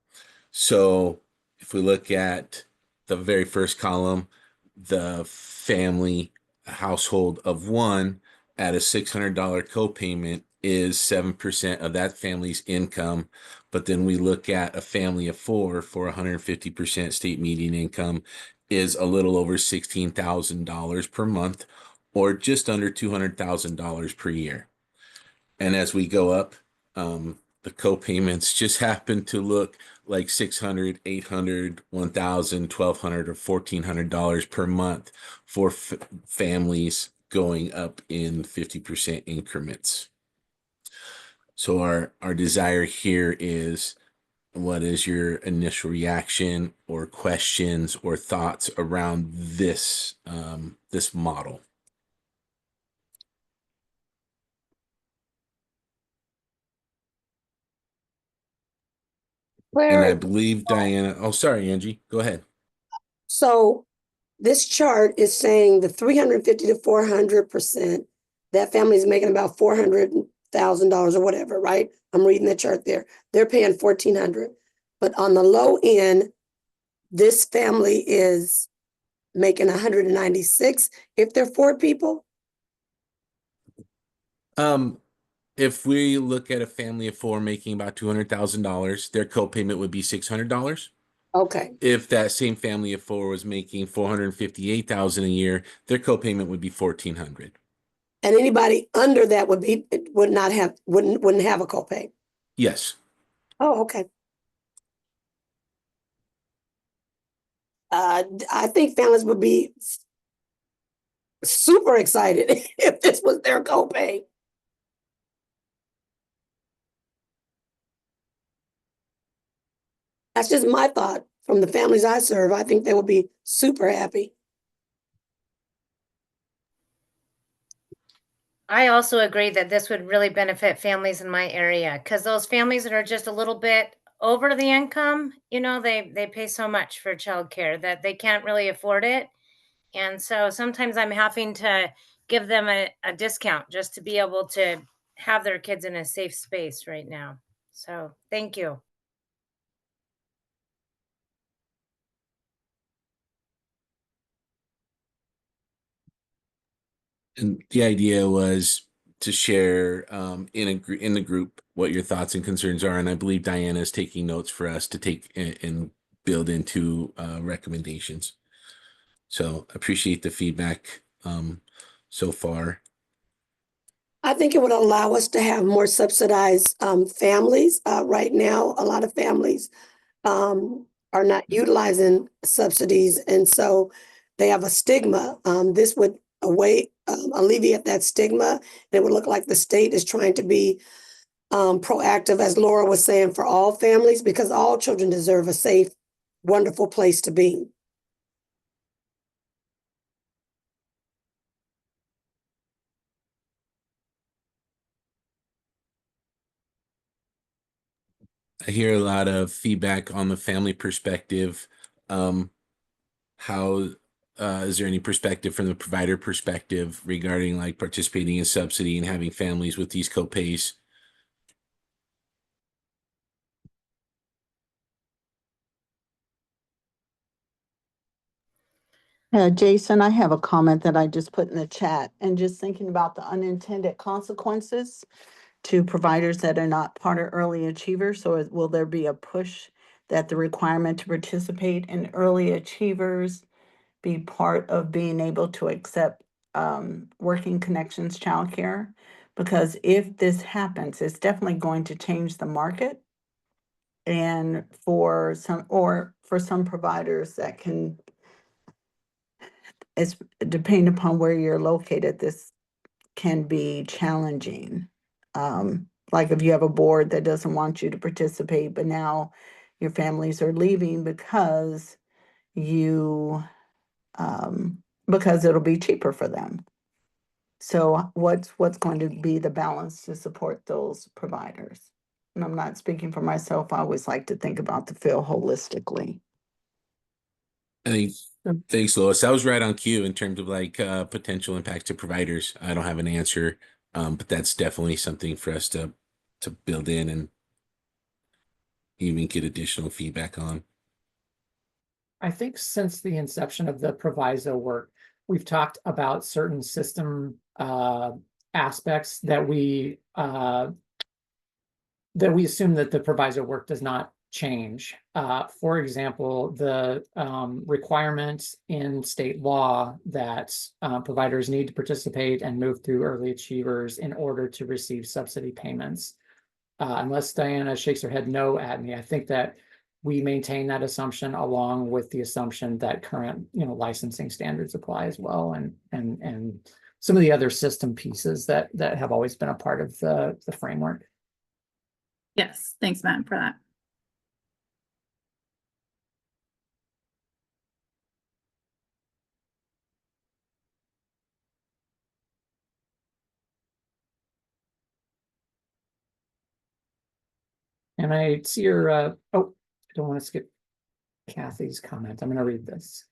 So if we look at the very first column, the family household of one at a $600 copayment is 7% of that family's income. But then we look at a family of four for 150% state median income is a little over $16,000 per month, or just under $200,000 per year. And as we go up, the co-payments just happen to look like $600, $800, $1,000, $1,200, or $1,400 per month for families going up in 50% increments. So our desire here is, what is your initial reaction or questions or thoughts around this this model? And I believe Diana, oh, sorry, Angie, go ahead.
So this chart is saying the 350 to 400%, that family is making about $400,000 or whatever, right? I'm reading the chart there. They're paying 1,400. But on the low end, this family is making 196 if they're 4 people.
If we look at a family of 4 making about $200,000, their co-payment would be $600.
Okay.
If that same family of 4 was making $458,000 a year, their co-payment would be $1,400.
And anybody under that wouldn't have a copay.
Yes.
Oh, okay. I think families would be super excited if this was their copay. That's just my thought from the families I serve. I think they would be super happy.
I also agree that this would really benefit families in my area because those families that are just a little bit over the income, they pay so much for childcare that they can't really afford it. And so sometimes I'm having to give them a discount just to be able to have their kids in a safe space right now. So thank you.
And the idea was to share in the group what your thoughts and concerns are. And I believe Diana is taking notes for us to take and build into recommendations. So appreciate the feedback so far.
I think it would allow us to have more subsidized families. Right now, a lot of families are not utilizing subsidies, and so they have a stigma. This would alleviate that stigma. It would look like the state is trying to be proactive, as Laura was saying, for all families, because all children deserve a safe, wonderful place to be.
I hear a lot of feedback on the family perspective. How is there any perspective from the provider perspective regarding like participating in subsidy and having families with these copays?
Jason, I have a comment that I just put in the chat, and just thinking about the unintended consequences to providers that are not part of early achievers. So will there be a push that the requirement to participate in early achievers be part of being able to accept Working Connections childcare? Because if this happens, it's definitely going to change the market. And for some providers that can, it's depending upon where you're located, this can be challenging. Like if you have a board that doesn't want you to participate, but now your families are leaving because because it'll be cheaper for them. So what's going to be the balance to support those providers? And I'm not speaking for myself. I always like to think about the field holistically.
I think thanks, Lois. That was right on cue in terms of like potential impacts to providers. I don't have an answer, but that's definitely something for us to build in and even get additional feedback on.
I think since the inception of the proviso work, we've talked about certain system aspects that we assume that the proviso work does not change. For example, the requirements in state law that providers need to participate and move through early achievers in order to receive subsidy payments. Unless Diana shakes her head no at me, I think that we maintain that assumption along with the assumption that current licensing standards apply as well, and some of the other system pieces that have always been a part of the framework.
Yes, thanks, Matt, for that.
And I see your, oh, I don't want to skip Kathy's comment. I'm going to read this.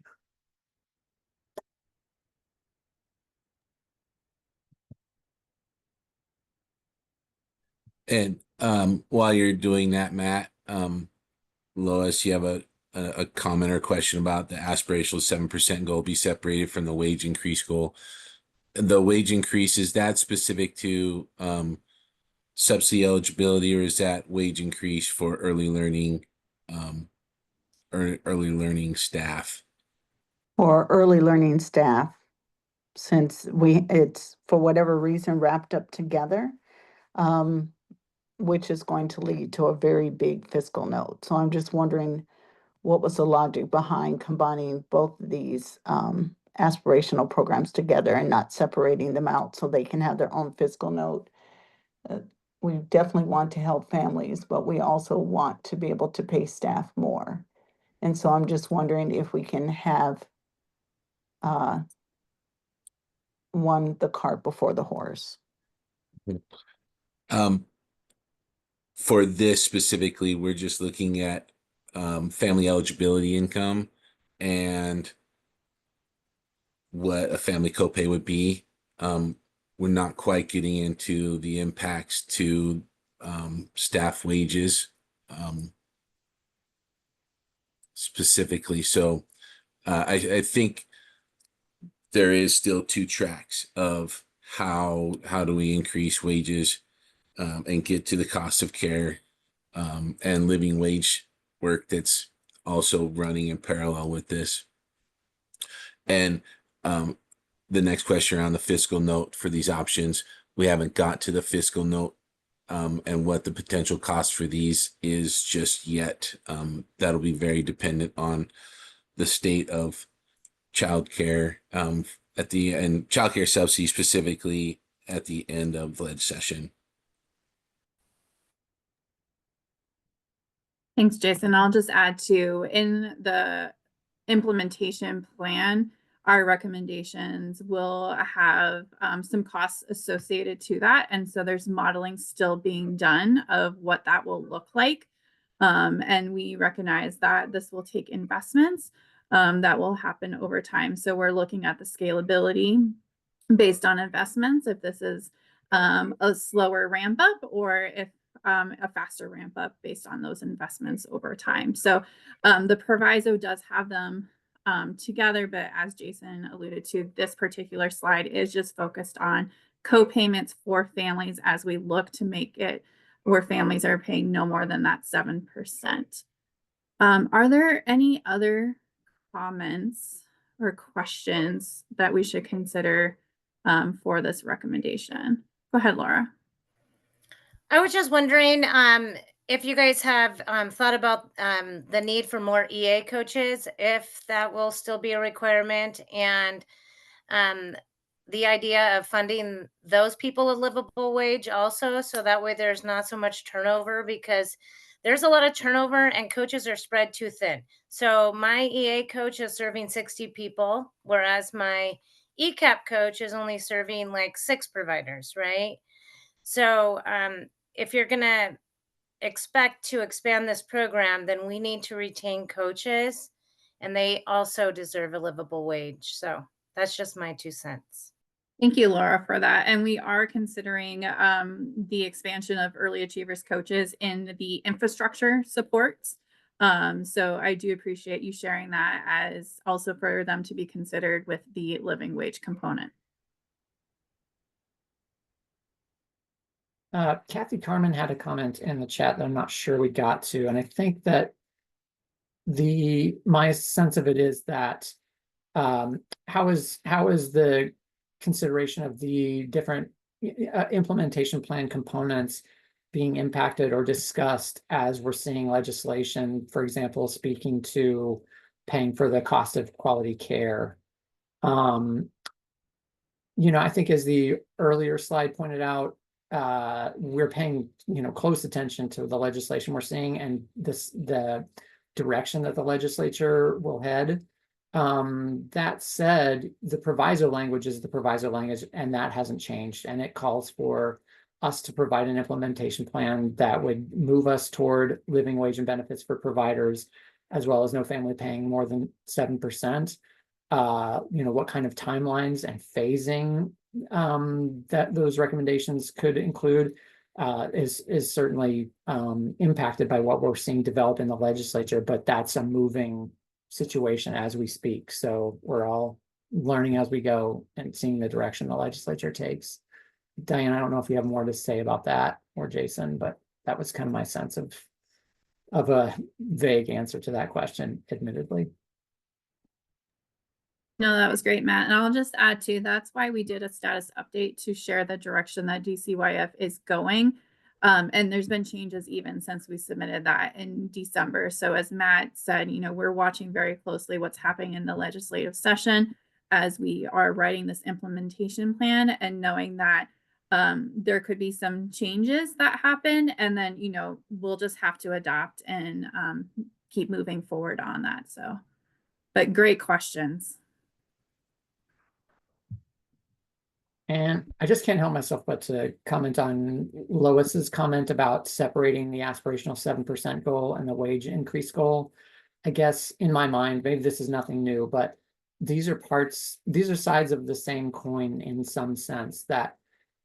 And While you're doing that, Matt, Lois, you have a comment or question about the aspirational 7% goal be separated from the wage increase goal. The wage increase, is that specific to subsidy eligibility, or is that wage increase for early learning or early learning staff?
For early learning staff, since it's for whatever reason wrapped up together, which is going to lead to a very big fiscal note. So I'm just wondering, what was the logic behind combining both of these aspirational programs together and not separating them out so they can have their own fiscal note? We definitely want to help families, but we also want to be able to pay staff more. And so I'm just wondering if we can have the cart before the horse.
For this specifically, we're just looking at family eligibility income and what a family copay would be. We're not quite getting into the impacts to staff wages specifically. So I think there is still two tracks of how do we increase wages and get to the cost of care and living wage work that's also running in parallel with this. And the next question around the fiscal note for these options, we haven't got to the fiscal note and what the potential cost for these is just yet. That'll be very dependent on the state of childcare at the end, childcare subsidy specifically at the end of lead session.
Thanks, Jason. I'll just add to, in the implementation plan, our recommendations will have some costs associated to that. And so there's modeling still being done of what that will look like. And we recognize that this will take investments that will happen over time. So we're looking at the scalability based on investments, if this is a slower ramp up or if a faster ramp up based on those investments over time. So the proviso does have them together, but as Jason alluded to, this particular slide is just focused on co-payments for families as we look to make it where families are paying no more than that 7%. Are there any other comments or questions that we should consider for this recommendation? Go ahead, Laura.
I was just wondering if you guys have thought about the need for more EA coaches, if that will still be a requirement, and the idea of funding those people a livable wage also, so that way there's not so much turnover, because there's a lot of turnover and coaches are spread too thin. So my EA coach is serving 60 people, whereas my ECAP coach is only serving like 6 providers, right? So if you're going to expect to expand this program, then we need to retain coaches, and they also deserve a livable wage. So that's just my 2 cents.
Thank you, Laura, for that. And we are considering the expansion of early achievers coaches in the infrastructure supports. So I do appreciate you sharing that, as also for them to be considered with the living wage component.
Kathy Carmen had a comment in the chat that I'm not sure we got to, and I think that my sense of it is that how is the consideration of the different implementation plan components being impacted or discussed as we're seeing legislation, for example, speaking to paying for the cost of quality care? I think as the earlier slide pointed out, we're paying close attention to the legislation we're seeing and the direction that the legislature will head. That said, the proviso language is the proviso language, and that hasn't changed, and it calls for us to provide an implementation plan that would move us toward living wage and benefits for providers, as well as no family paying more than 7%. What kind of timelines and phasing that those recommendations could include. is certainly impacted by what we're seeing develop in the legislature, but that's a moving situation as we speak. So we're all learning as we go and seeing the direction the legislature takes. Diane, I don't know if you have more to say about that, or Jason, but that was kind of my sense of a vague answer to that question, admittedly.
No, that was great, Matt. And I'll just add to that's why we did a status update to share the direction that DCYF is going. And there's been changes even since we submitted that in December. So as Matt said, you know, we're watching very closely what's happening in the legislative session as we are writing this implementation plan, and knowing that there could be some changes that happen, and then, you know, we'll just have to adapt and keep moving forward on that. So, but great questions.
And I just can't help myself but to comment on Lois's comment about separating the aspirational 7% goal and the wage increase goal. I guess in my mind, maybe this is nothing new, but these are sides of the same coin in some sense, that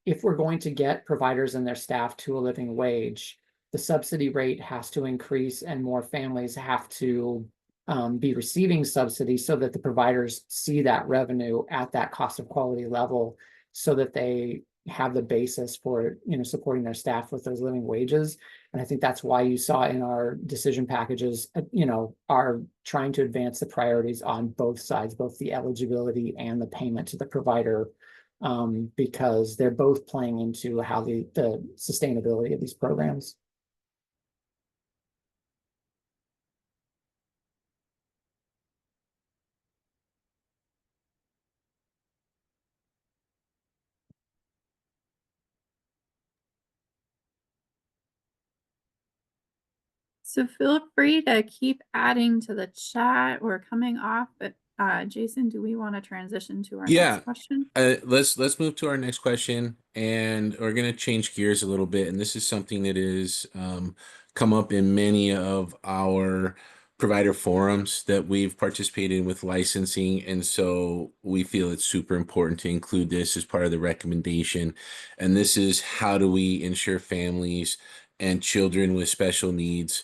if we're going to get providers and their staff to a living wage, the subsidy rate has to increase and more families have to be receiving subsidies so that the providers see that revenue at that cost of quality level, so that they have the basis for, you know, supporting their staff with those living wages. And I think that's why you saw in our decision packages, you know, are trying to advance the priorities on both sides, both the eligibility and the payment to the provider, because they're both playing into how the sustainability of these programs.
So feel free to keep adding to the chat or coming off. But Jason, do we want to transition to our next question?
Let's move to our next question, and we're going to change gears a little bit. And this is something that is come up in many of our provider forums that we've participated in with licensing, and so we feel it's super important to include this as part of the recommendation. And this is, how do we ensure families and children with special needs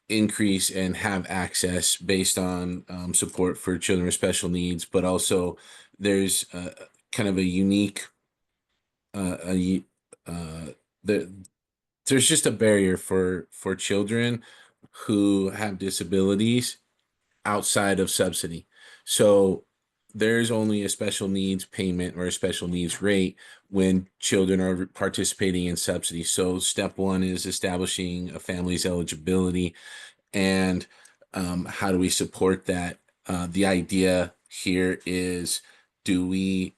increase and have access based on support for children with special needs, but also there's kind of a unique there's just a barrier for children who have disabilities outside of subsidy. So there's only a special needs payment or a special needs rate when children are participating in subsidy. So step one is establishing a family's eligibility, and how do we support that? The idea here is, do we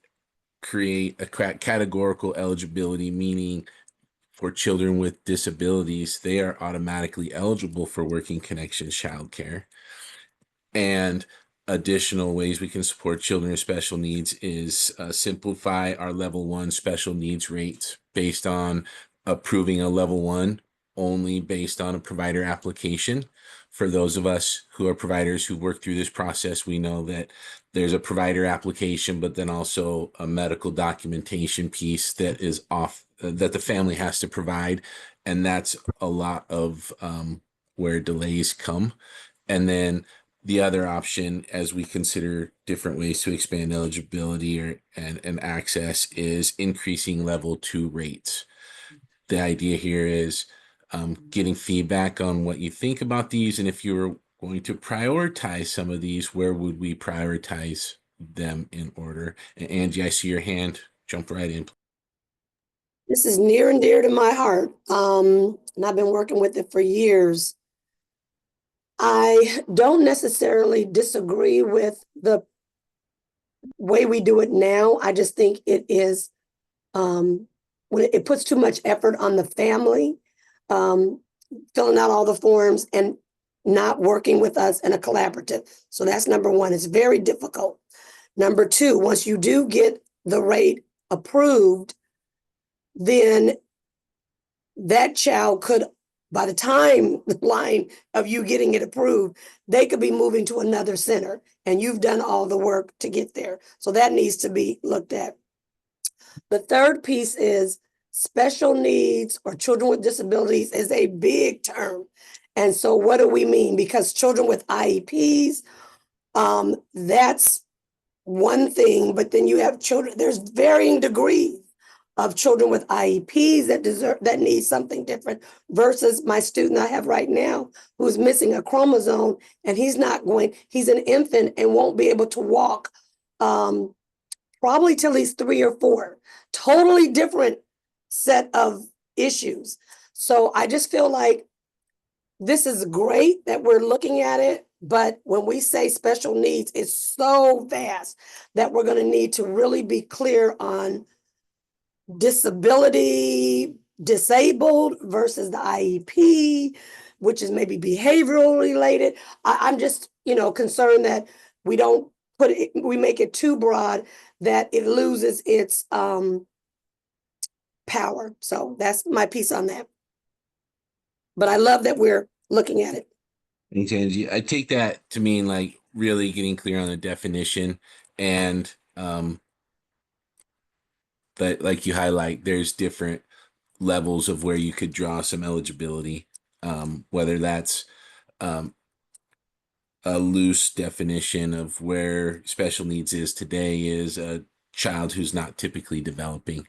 create a categorical eligibility, meaning for children with disabilities, they are automatically eligible for working connections childcare. And additional ways we can support children with special needs is simplify our level 1 special needs rates based on approving a level 1 only based on a provider application. For those of us who are providers who work through this process, we know that there's a provider application, but then also a medical documentation piece that is that the family has to provide. And that's a lot of where delays come. And then the other option, as we consider different ways to expand eligibility and access, is increasing level 2 rates. The idea here is getting feedback on what you think about these, and if you were going to prioritize some of these, where would we prioritize them in order? And Angie, I see your hand. Jump right in.
This is near and dear to my heart, and I've been working with it for years. I don't necessarily disagree with the way we do it now. I just think it is, when it puts too much effort on the family, filling out all the forms and not working with us in a collaborative. So that's number one. It's very difficult. Number two, once you do get the rate approved, then that child could, by the timeline of you getting it approved, they could be moving to another center, and you've done all the work to get there. So that needs to be looked at. The third piece is special needs or children with disabilities is a big term. And so what do we mean? Because children with IEPs, that's one thing, but then you have children, there's varying degrees of children with IEPs that need something different versus my student I have right now who's missing a chromosome and he's an infant and won't be able to walk probably till he's 3 or 4. Totally different set of issues. So I just feel like this is great that we're looking at it, but when we say special needs, it's so vast that we're going to need to really be clear on disability, disabled versus the IEP, which is maybe behavioral related. I'm just, concerned that we don't we make it too broad that it loses its power. So that's my piece on that. But I love that we're looking at it.
Thanks, Angie. I take that to mean like really getting clear on the definition and that like you highlight, there's different levels of where you could draw some eligibility, whether that's a loose definition of where special needs is today is a child who's not typically developing.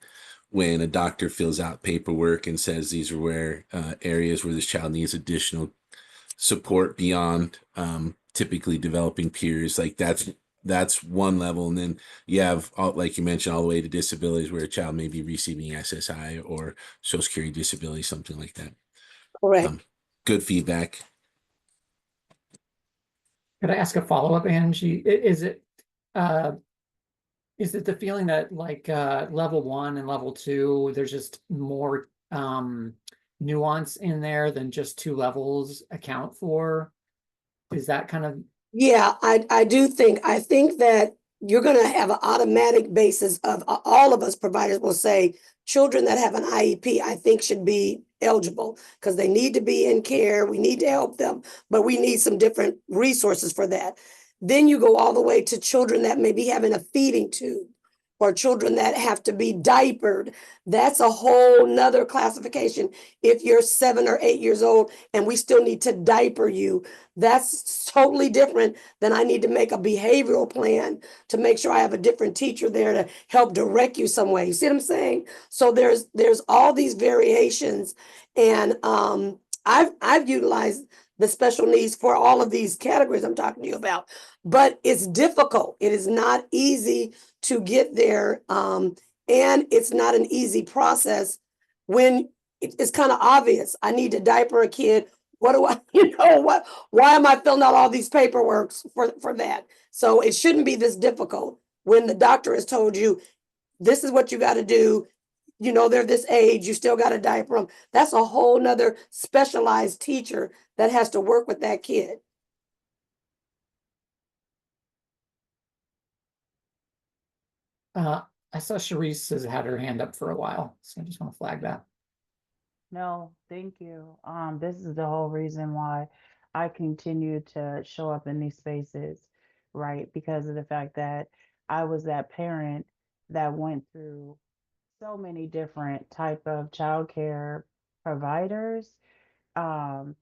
When a doctor fills out paperwork and says these are where areas where this child needs additional support beyond typically developing peers, like that's one level. And then you have, like you mentioned, all the way to disabilities where a child may be receiving SSI or Social Security disability, something like that.
Correct.
Good feedback.
Could I ask a follow-up, Angie? Is it the feeling that like level 1 and level 2, there's just more nuance in there than just 2 levels account for? Is that kind of?
Yeah, I do think, that you're going to have an automatic basis of all of us providers will say children that have an IEP, I think should be eligible because they need to be in care. We need to help them, but we need some different resources for that. Then you go all the way to children that may be having a feeding tube or children that have to be diapered. That's a whole nother classification. If you're 7 or 8 years old and we still need to diaper you, that's totally different than I need to make a behavioral plan to make sure I have a different teacher there to help direct you some way. You see what I'm saying? So there's all these variations, and I've utilized the special needs for all of these categories I'm talking to you about, but it's difficult. It is not easy to get there, and it's not an easy process when it's kind of obvious. I need to diaper a kid. What do I, why am I filling out all these paperwork for that? So it shouldn't be this difficult when the doctor has told you, this is what you got to do. They're this age, you still got to diaper them. That's a whole nother specialized teacher that has to work with that kid.
I saw Sharice has had her hand up for a while, so I just want to flag that.
No, thank you. This is the whole reason why I continue to show up in these spaces, right? Because of the fact that I was that parent that went through so many different type of childcare providers,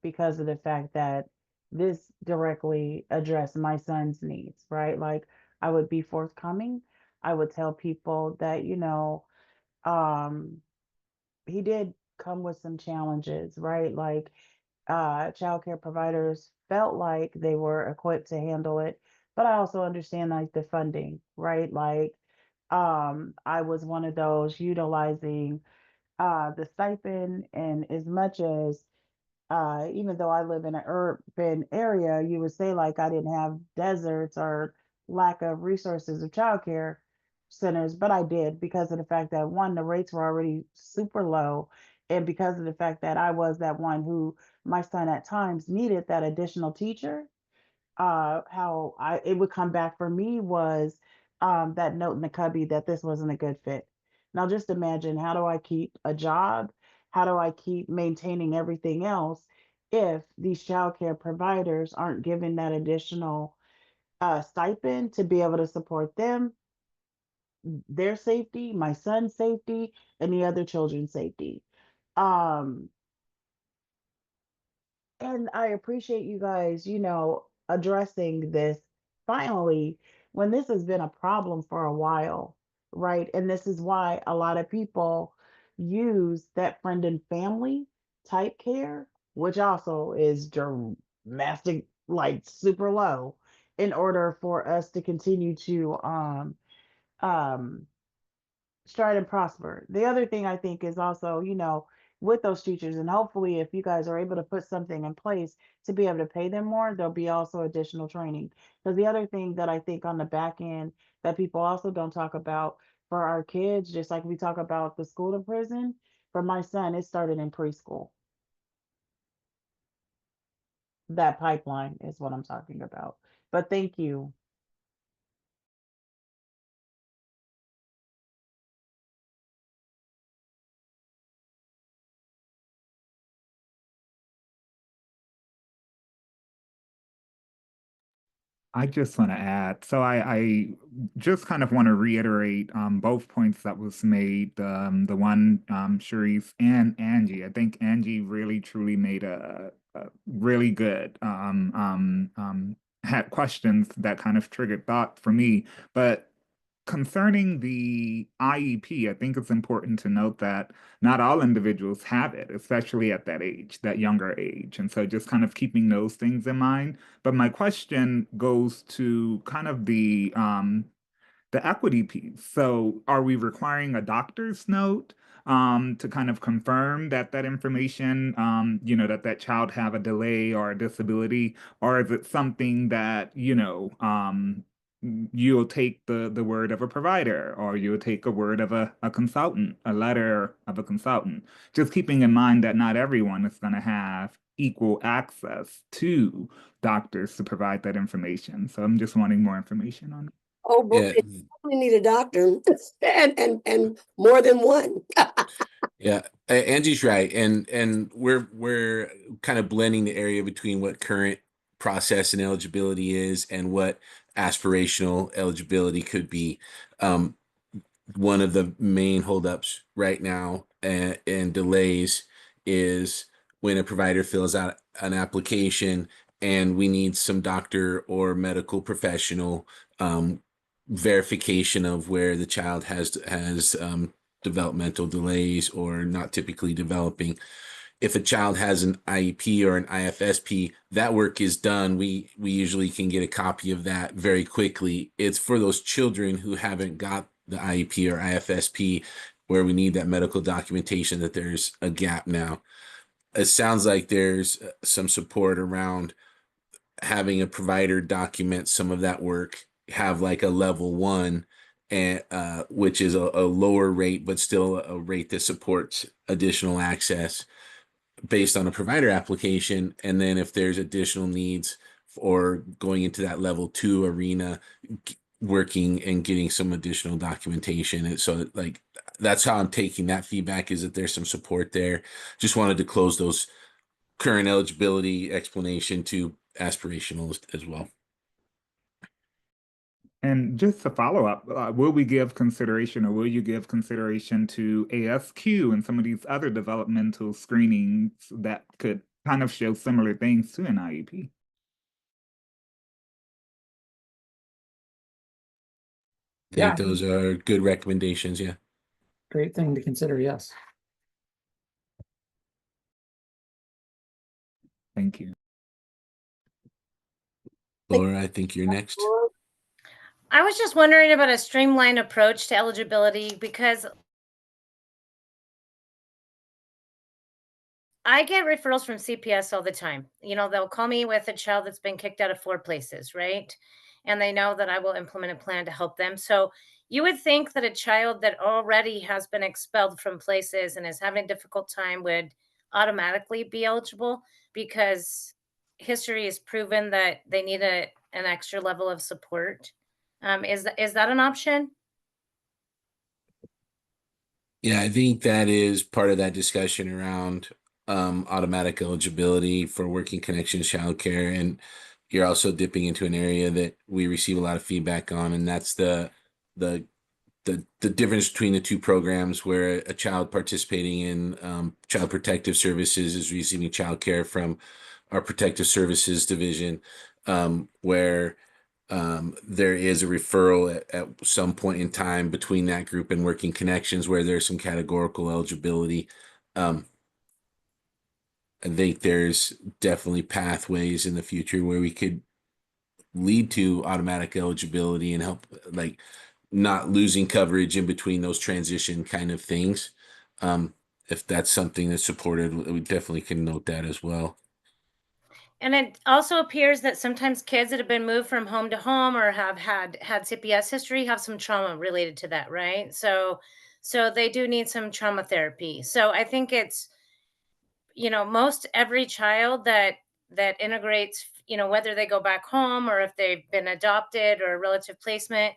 because of the fact that this directly addressed my son's needs, right? Like I would be forthcoming. I would tell people that, he did come with some challenges, right? Like childcare providers felt like they were equipped to handle it, but I also understand like the funding, right? Like I was one of those utilizing the stipend, and as much as even though I live in an urban area, you would say like I didn't have deserts or lack of resources of childcare centers, but I did because of the fact that one, the rates were already super low, and because of the fact that I was that one who my son at times needed that additional teacher. How it would come back for me was that note in the cubby that this wasn't a good fit. Now just imagine, how do I keep a job? How do I keep maintaining everything else if these childcare providers aren't given that additional stipend to be able to support them? their safety, my son's safety, and the other children's safety. Um, and I appreciate you guys, addressing this finally when this has been a problem for a while, right? And this is why a lot of people use that friend and family type care, which also is dramatic, like super low, in order for us to continue to um strive and prosper. The other thing I think is also, with those teachers, and hopefully if you guys are able to put something in place to be able to pay them more, there'll be also additional training. Because the other thing that I think on the back end that people also don't talk about for our kids, just like we talk about the school to prison, for my son, it started in preschool. That pipeline is what I'm talking about. But thank you.
I just want to add, so I just kind of want to reiterate both points that was made, the one Sharice and Angie. I think Angie really truly made a really good had questions that kind of triggered thought for me. But concerning the IEP, I think it's important to note that not all individuals have it, especially at that age, that younger age. And so just kind of keeping those things in mind. But my question goes to kind of the equity piece. So are we requiring a doctor's note to kind of confirm that that information, that that child have a delay or a disability, or is it something that, you'll take the word of a provider, or you'll take a word of a consultant, a letter of a consultant, just keeping in mind that not everyone is going to have equal access to doctors to provide that information. So I'm just wanting more information on it.
Oh, boy,
Yeah,
you definitely need a doctor and more than one.
yeah, Angie's right, and we're kind of blending the area between what current process and eligibility is and what aspirational eligibility could be. Um, One of the main holdups right now and delays is when a provider fills out an application and we need some doctor or medical professional verification of where the child has developmental delays or not typically developing. If a child has an IEP or an IFSP, that work is done. We usually can get a copy of that very quickly. It's for those children who haven't got the IEP or IFSP where we need that medical documentation that there's a gap now. It sounds like there's some support around having a provider document some of that work, have like a level one, and which is a lower rate, but still a rate that supports additional access based on a provider application. And then if there's additional needs or going into that level two arena, working and getting some additional documentation. And so like, that's how I'm taking that feedback, is that there's some support there. Just wanted to close those current eligibility explanation to aspirational as well.
And just to follow up, will we give consideration, or will you give consideration to ASQ and some of these other developmental screenings that could kind of show similar things to an IEP?
Yeah,
I think those are good recommendations. Yeah.
great thing to consider. Yes.
Thank you.
Laura, I think you're next.
I was just wondering about a streamlined approach to eligibility, because I get referrals from CPS all the time. They'll call me with a child that's been kicked out of 4 places, right? And they know that I will implement a plan to help them. So you would think that a child that already has been expelled from places and is having a difficult time would automatically be eligible, because history has proven that they need an extra level of support. Is that an option?
Yeah, I think that is part of that discussion around automatic eligibility for working connections childcare. And you're also dipping into an area that we receive a lot of feedback on, and that's the the difference between the two programs, where a child participating in child protective services is receiving child care from our protective services division, where there is a referral at some point in time between that group and Working Connections, where there's some categorical eligibility. I think there's definitely pathways in the future where we could lead to automatic eligibility and help, like, not losing coverage in between those transition kind of things. If that's something that's supported, we definitely can note that as well.
And it also appears that sometimes kids that have been moved from home to home or have had CPS history have some trauma related to that, right? So they do need some trauma therapy. So I think it's, most every child that integrates, whether they go back home or if they've been adopted or relative placement,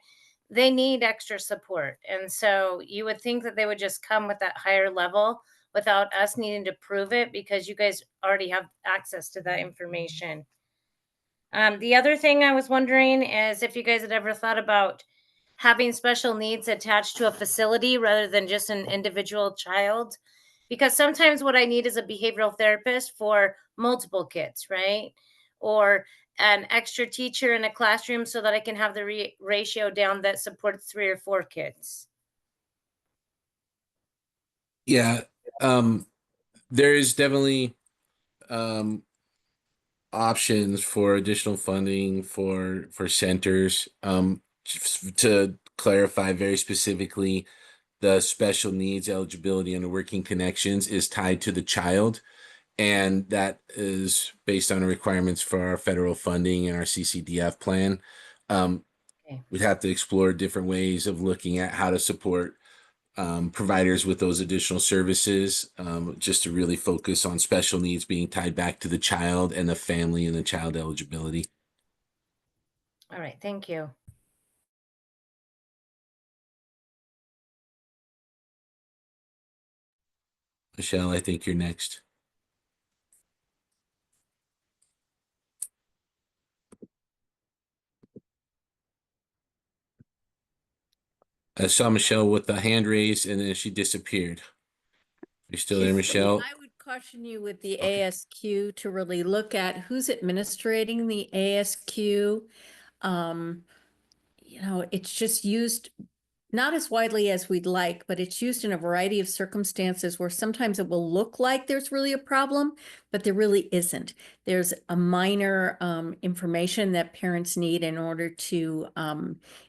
they need extra support. And so you would think that they would just come with that higher level without us needing to prove it, because you guys already have access to that information. The other thing I was wondering is if you guys had ever thought about having special needs attached to a facility rather than just an individual child. Because sometimes what I need is a behavioral therapist for multiple kids, right? Or an extra teacher in a classroom so that I can have the ratio down that supports 3 or 4 kids.
Yeah, there is definitely options for additional funding for centers. To clarify very specifically, the special needs eligibility under Working Connections is tied to the child, and that is based on the requirements for our federal funding and our CCDF plan. We'd have to explore different ways of looking at how to support providers with those additional services, just to really focus on special needs being tied back to the child and the family and the child eligibility.
All right, thank you.
Michelle, I think you're next. I saw Michelle with the hand raised and then she disappeared. You still there, Michelle?
I would caution you with the ASQ to really look at who's administrating the ASQ. It's just used not as widely as we'd like, but it's used in a variety of circumstances where sometimes it will look like there's really a problem, but there really isn't. There's a minor information that parents need in order to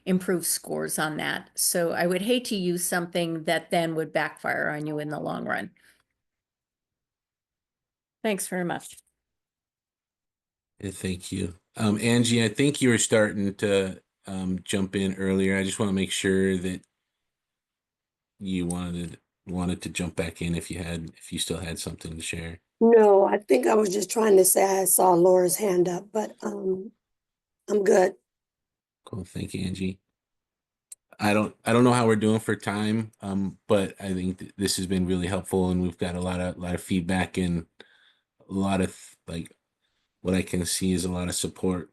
improve scores on that. So I would hate to use something that then would backfire on you in the long run. Thanks very much.
Yeah, thank you. Angie, I think you were starting to jump in earlier. I just want to make sure that you wanted to jump back in if you still had something to share.
No, I think I was just trying to say I saw Laura's hand up, but I'm good.
Cool. Thank you, Angie. I don't know how we're doing for time, but I think this has been really helpful, and we've got a lot of feedback and a lot of what I can see is a lot of support.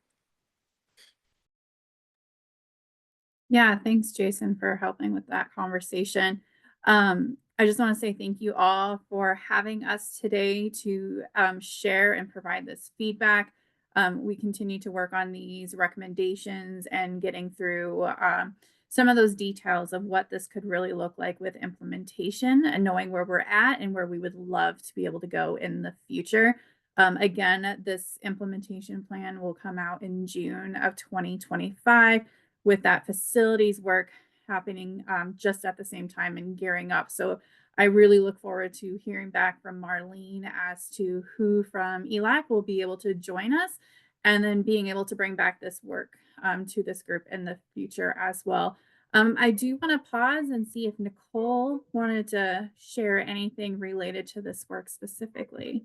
Yeah, thanks, Jason, for helping with that conversation. I just want to say thank you all for having us today to share and provide this feedback. We continue to work on these recommendations and getting through some of those details of what this could really look like with implementation and knowing where we're at and where we would love to be able to go in the future. Again, this implementation plan will come out in June of 2025 with that facilities work happening just at the same time and gearing up. So I really look forward to hearing back from Marlene as to who from ELAC will be able to join us, and then being able to bring back this work to this group in the future as well. I do want to pause and see if Nicole wanted to share anything related to this work specifically.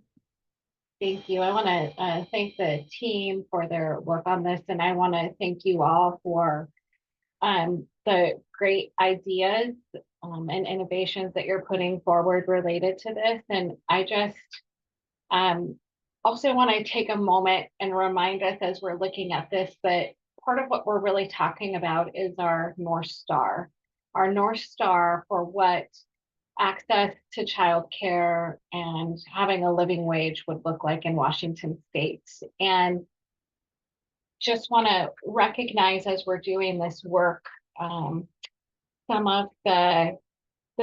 Thank you. I want to thank the team for their work on this, and I want to thank you all for the great ideas and innovations that you're putting forward related to this. And I just also want to take a moment and remind us as we're looking at this that part of what we're really talking about is our North Star. our North Star for what access to childcare and having a living wage would look like in Washington state. And just want to recognize as we're doing this work, some of the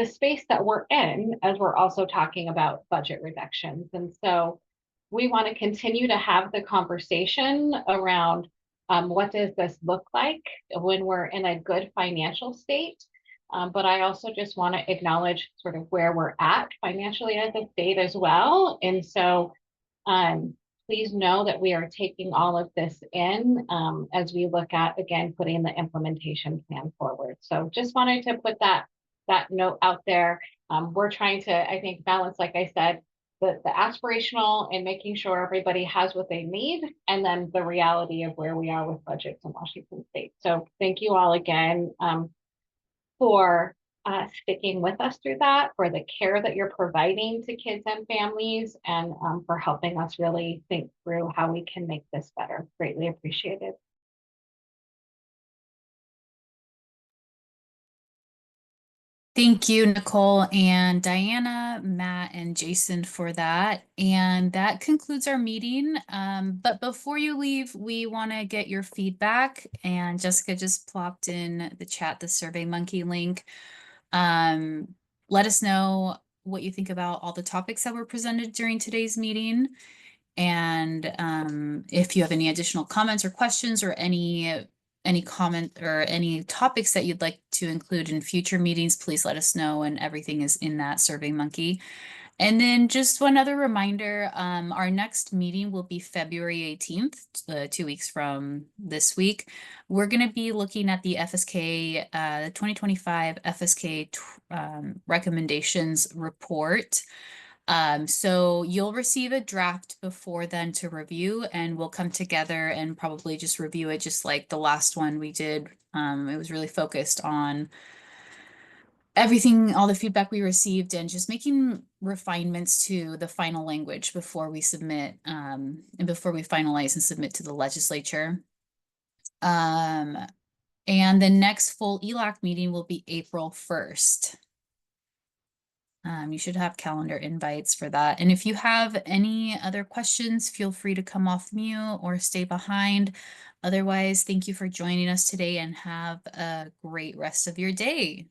space that we're in as we're also talking about budget reductions. And so we want to continue to have the conversation around what does this look like when we're in a good financial state. But I also just want to acknowledge sort of where we're at financially as a state as well. And so please know that we are taking all of this in as we look at, again, putting the implementation plan forward. So just wanted to put that note out there. We're trying to, I think, balance, like I said, the aspirational and making sure everybody has what they need, and then the reality of where we are with budgets in Washington state. So thank you all again for sticking with us through that, for the care that you're providing to kids and families, and for helping us really think through how we can make this better. Greatly appreciated.
Thank you, Nicole and Diana, Matt, and Jason for that. And that concludes our meeting. But before you leave, we want to get your feedback. And Jessica just plopped in the chat the SurveyMonkey link. Let us know what you think about all the topics that were presented during today's meeting. And if you have any additional comments or questions or any comment or any topics that you'd like to include in future meetings, please let us know, and everything is in that SurveyMonkey. And then just one other reminder, our next meeting will be February 18th, 2 weeks from this week. We're going to be looking at the FSK, the 2025 FSK recommendations report. So you'll receive a draft before then to review, and we'll come together and probably just review it just like the last one we did. It was really focused on everything, all the feedback we received, and just making refinements to the final language before we submit, and before we finalize and submit to the legislature. And the next full ELAC meeting will be April 1st. You should have calendar invites for that. And if you have any other questions, feel free to come off mute or stay behind. Otherwise, thank you for joining us today and have a great rest of your day.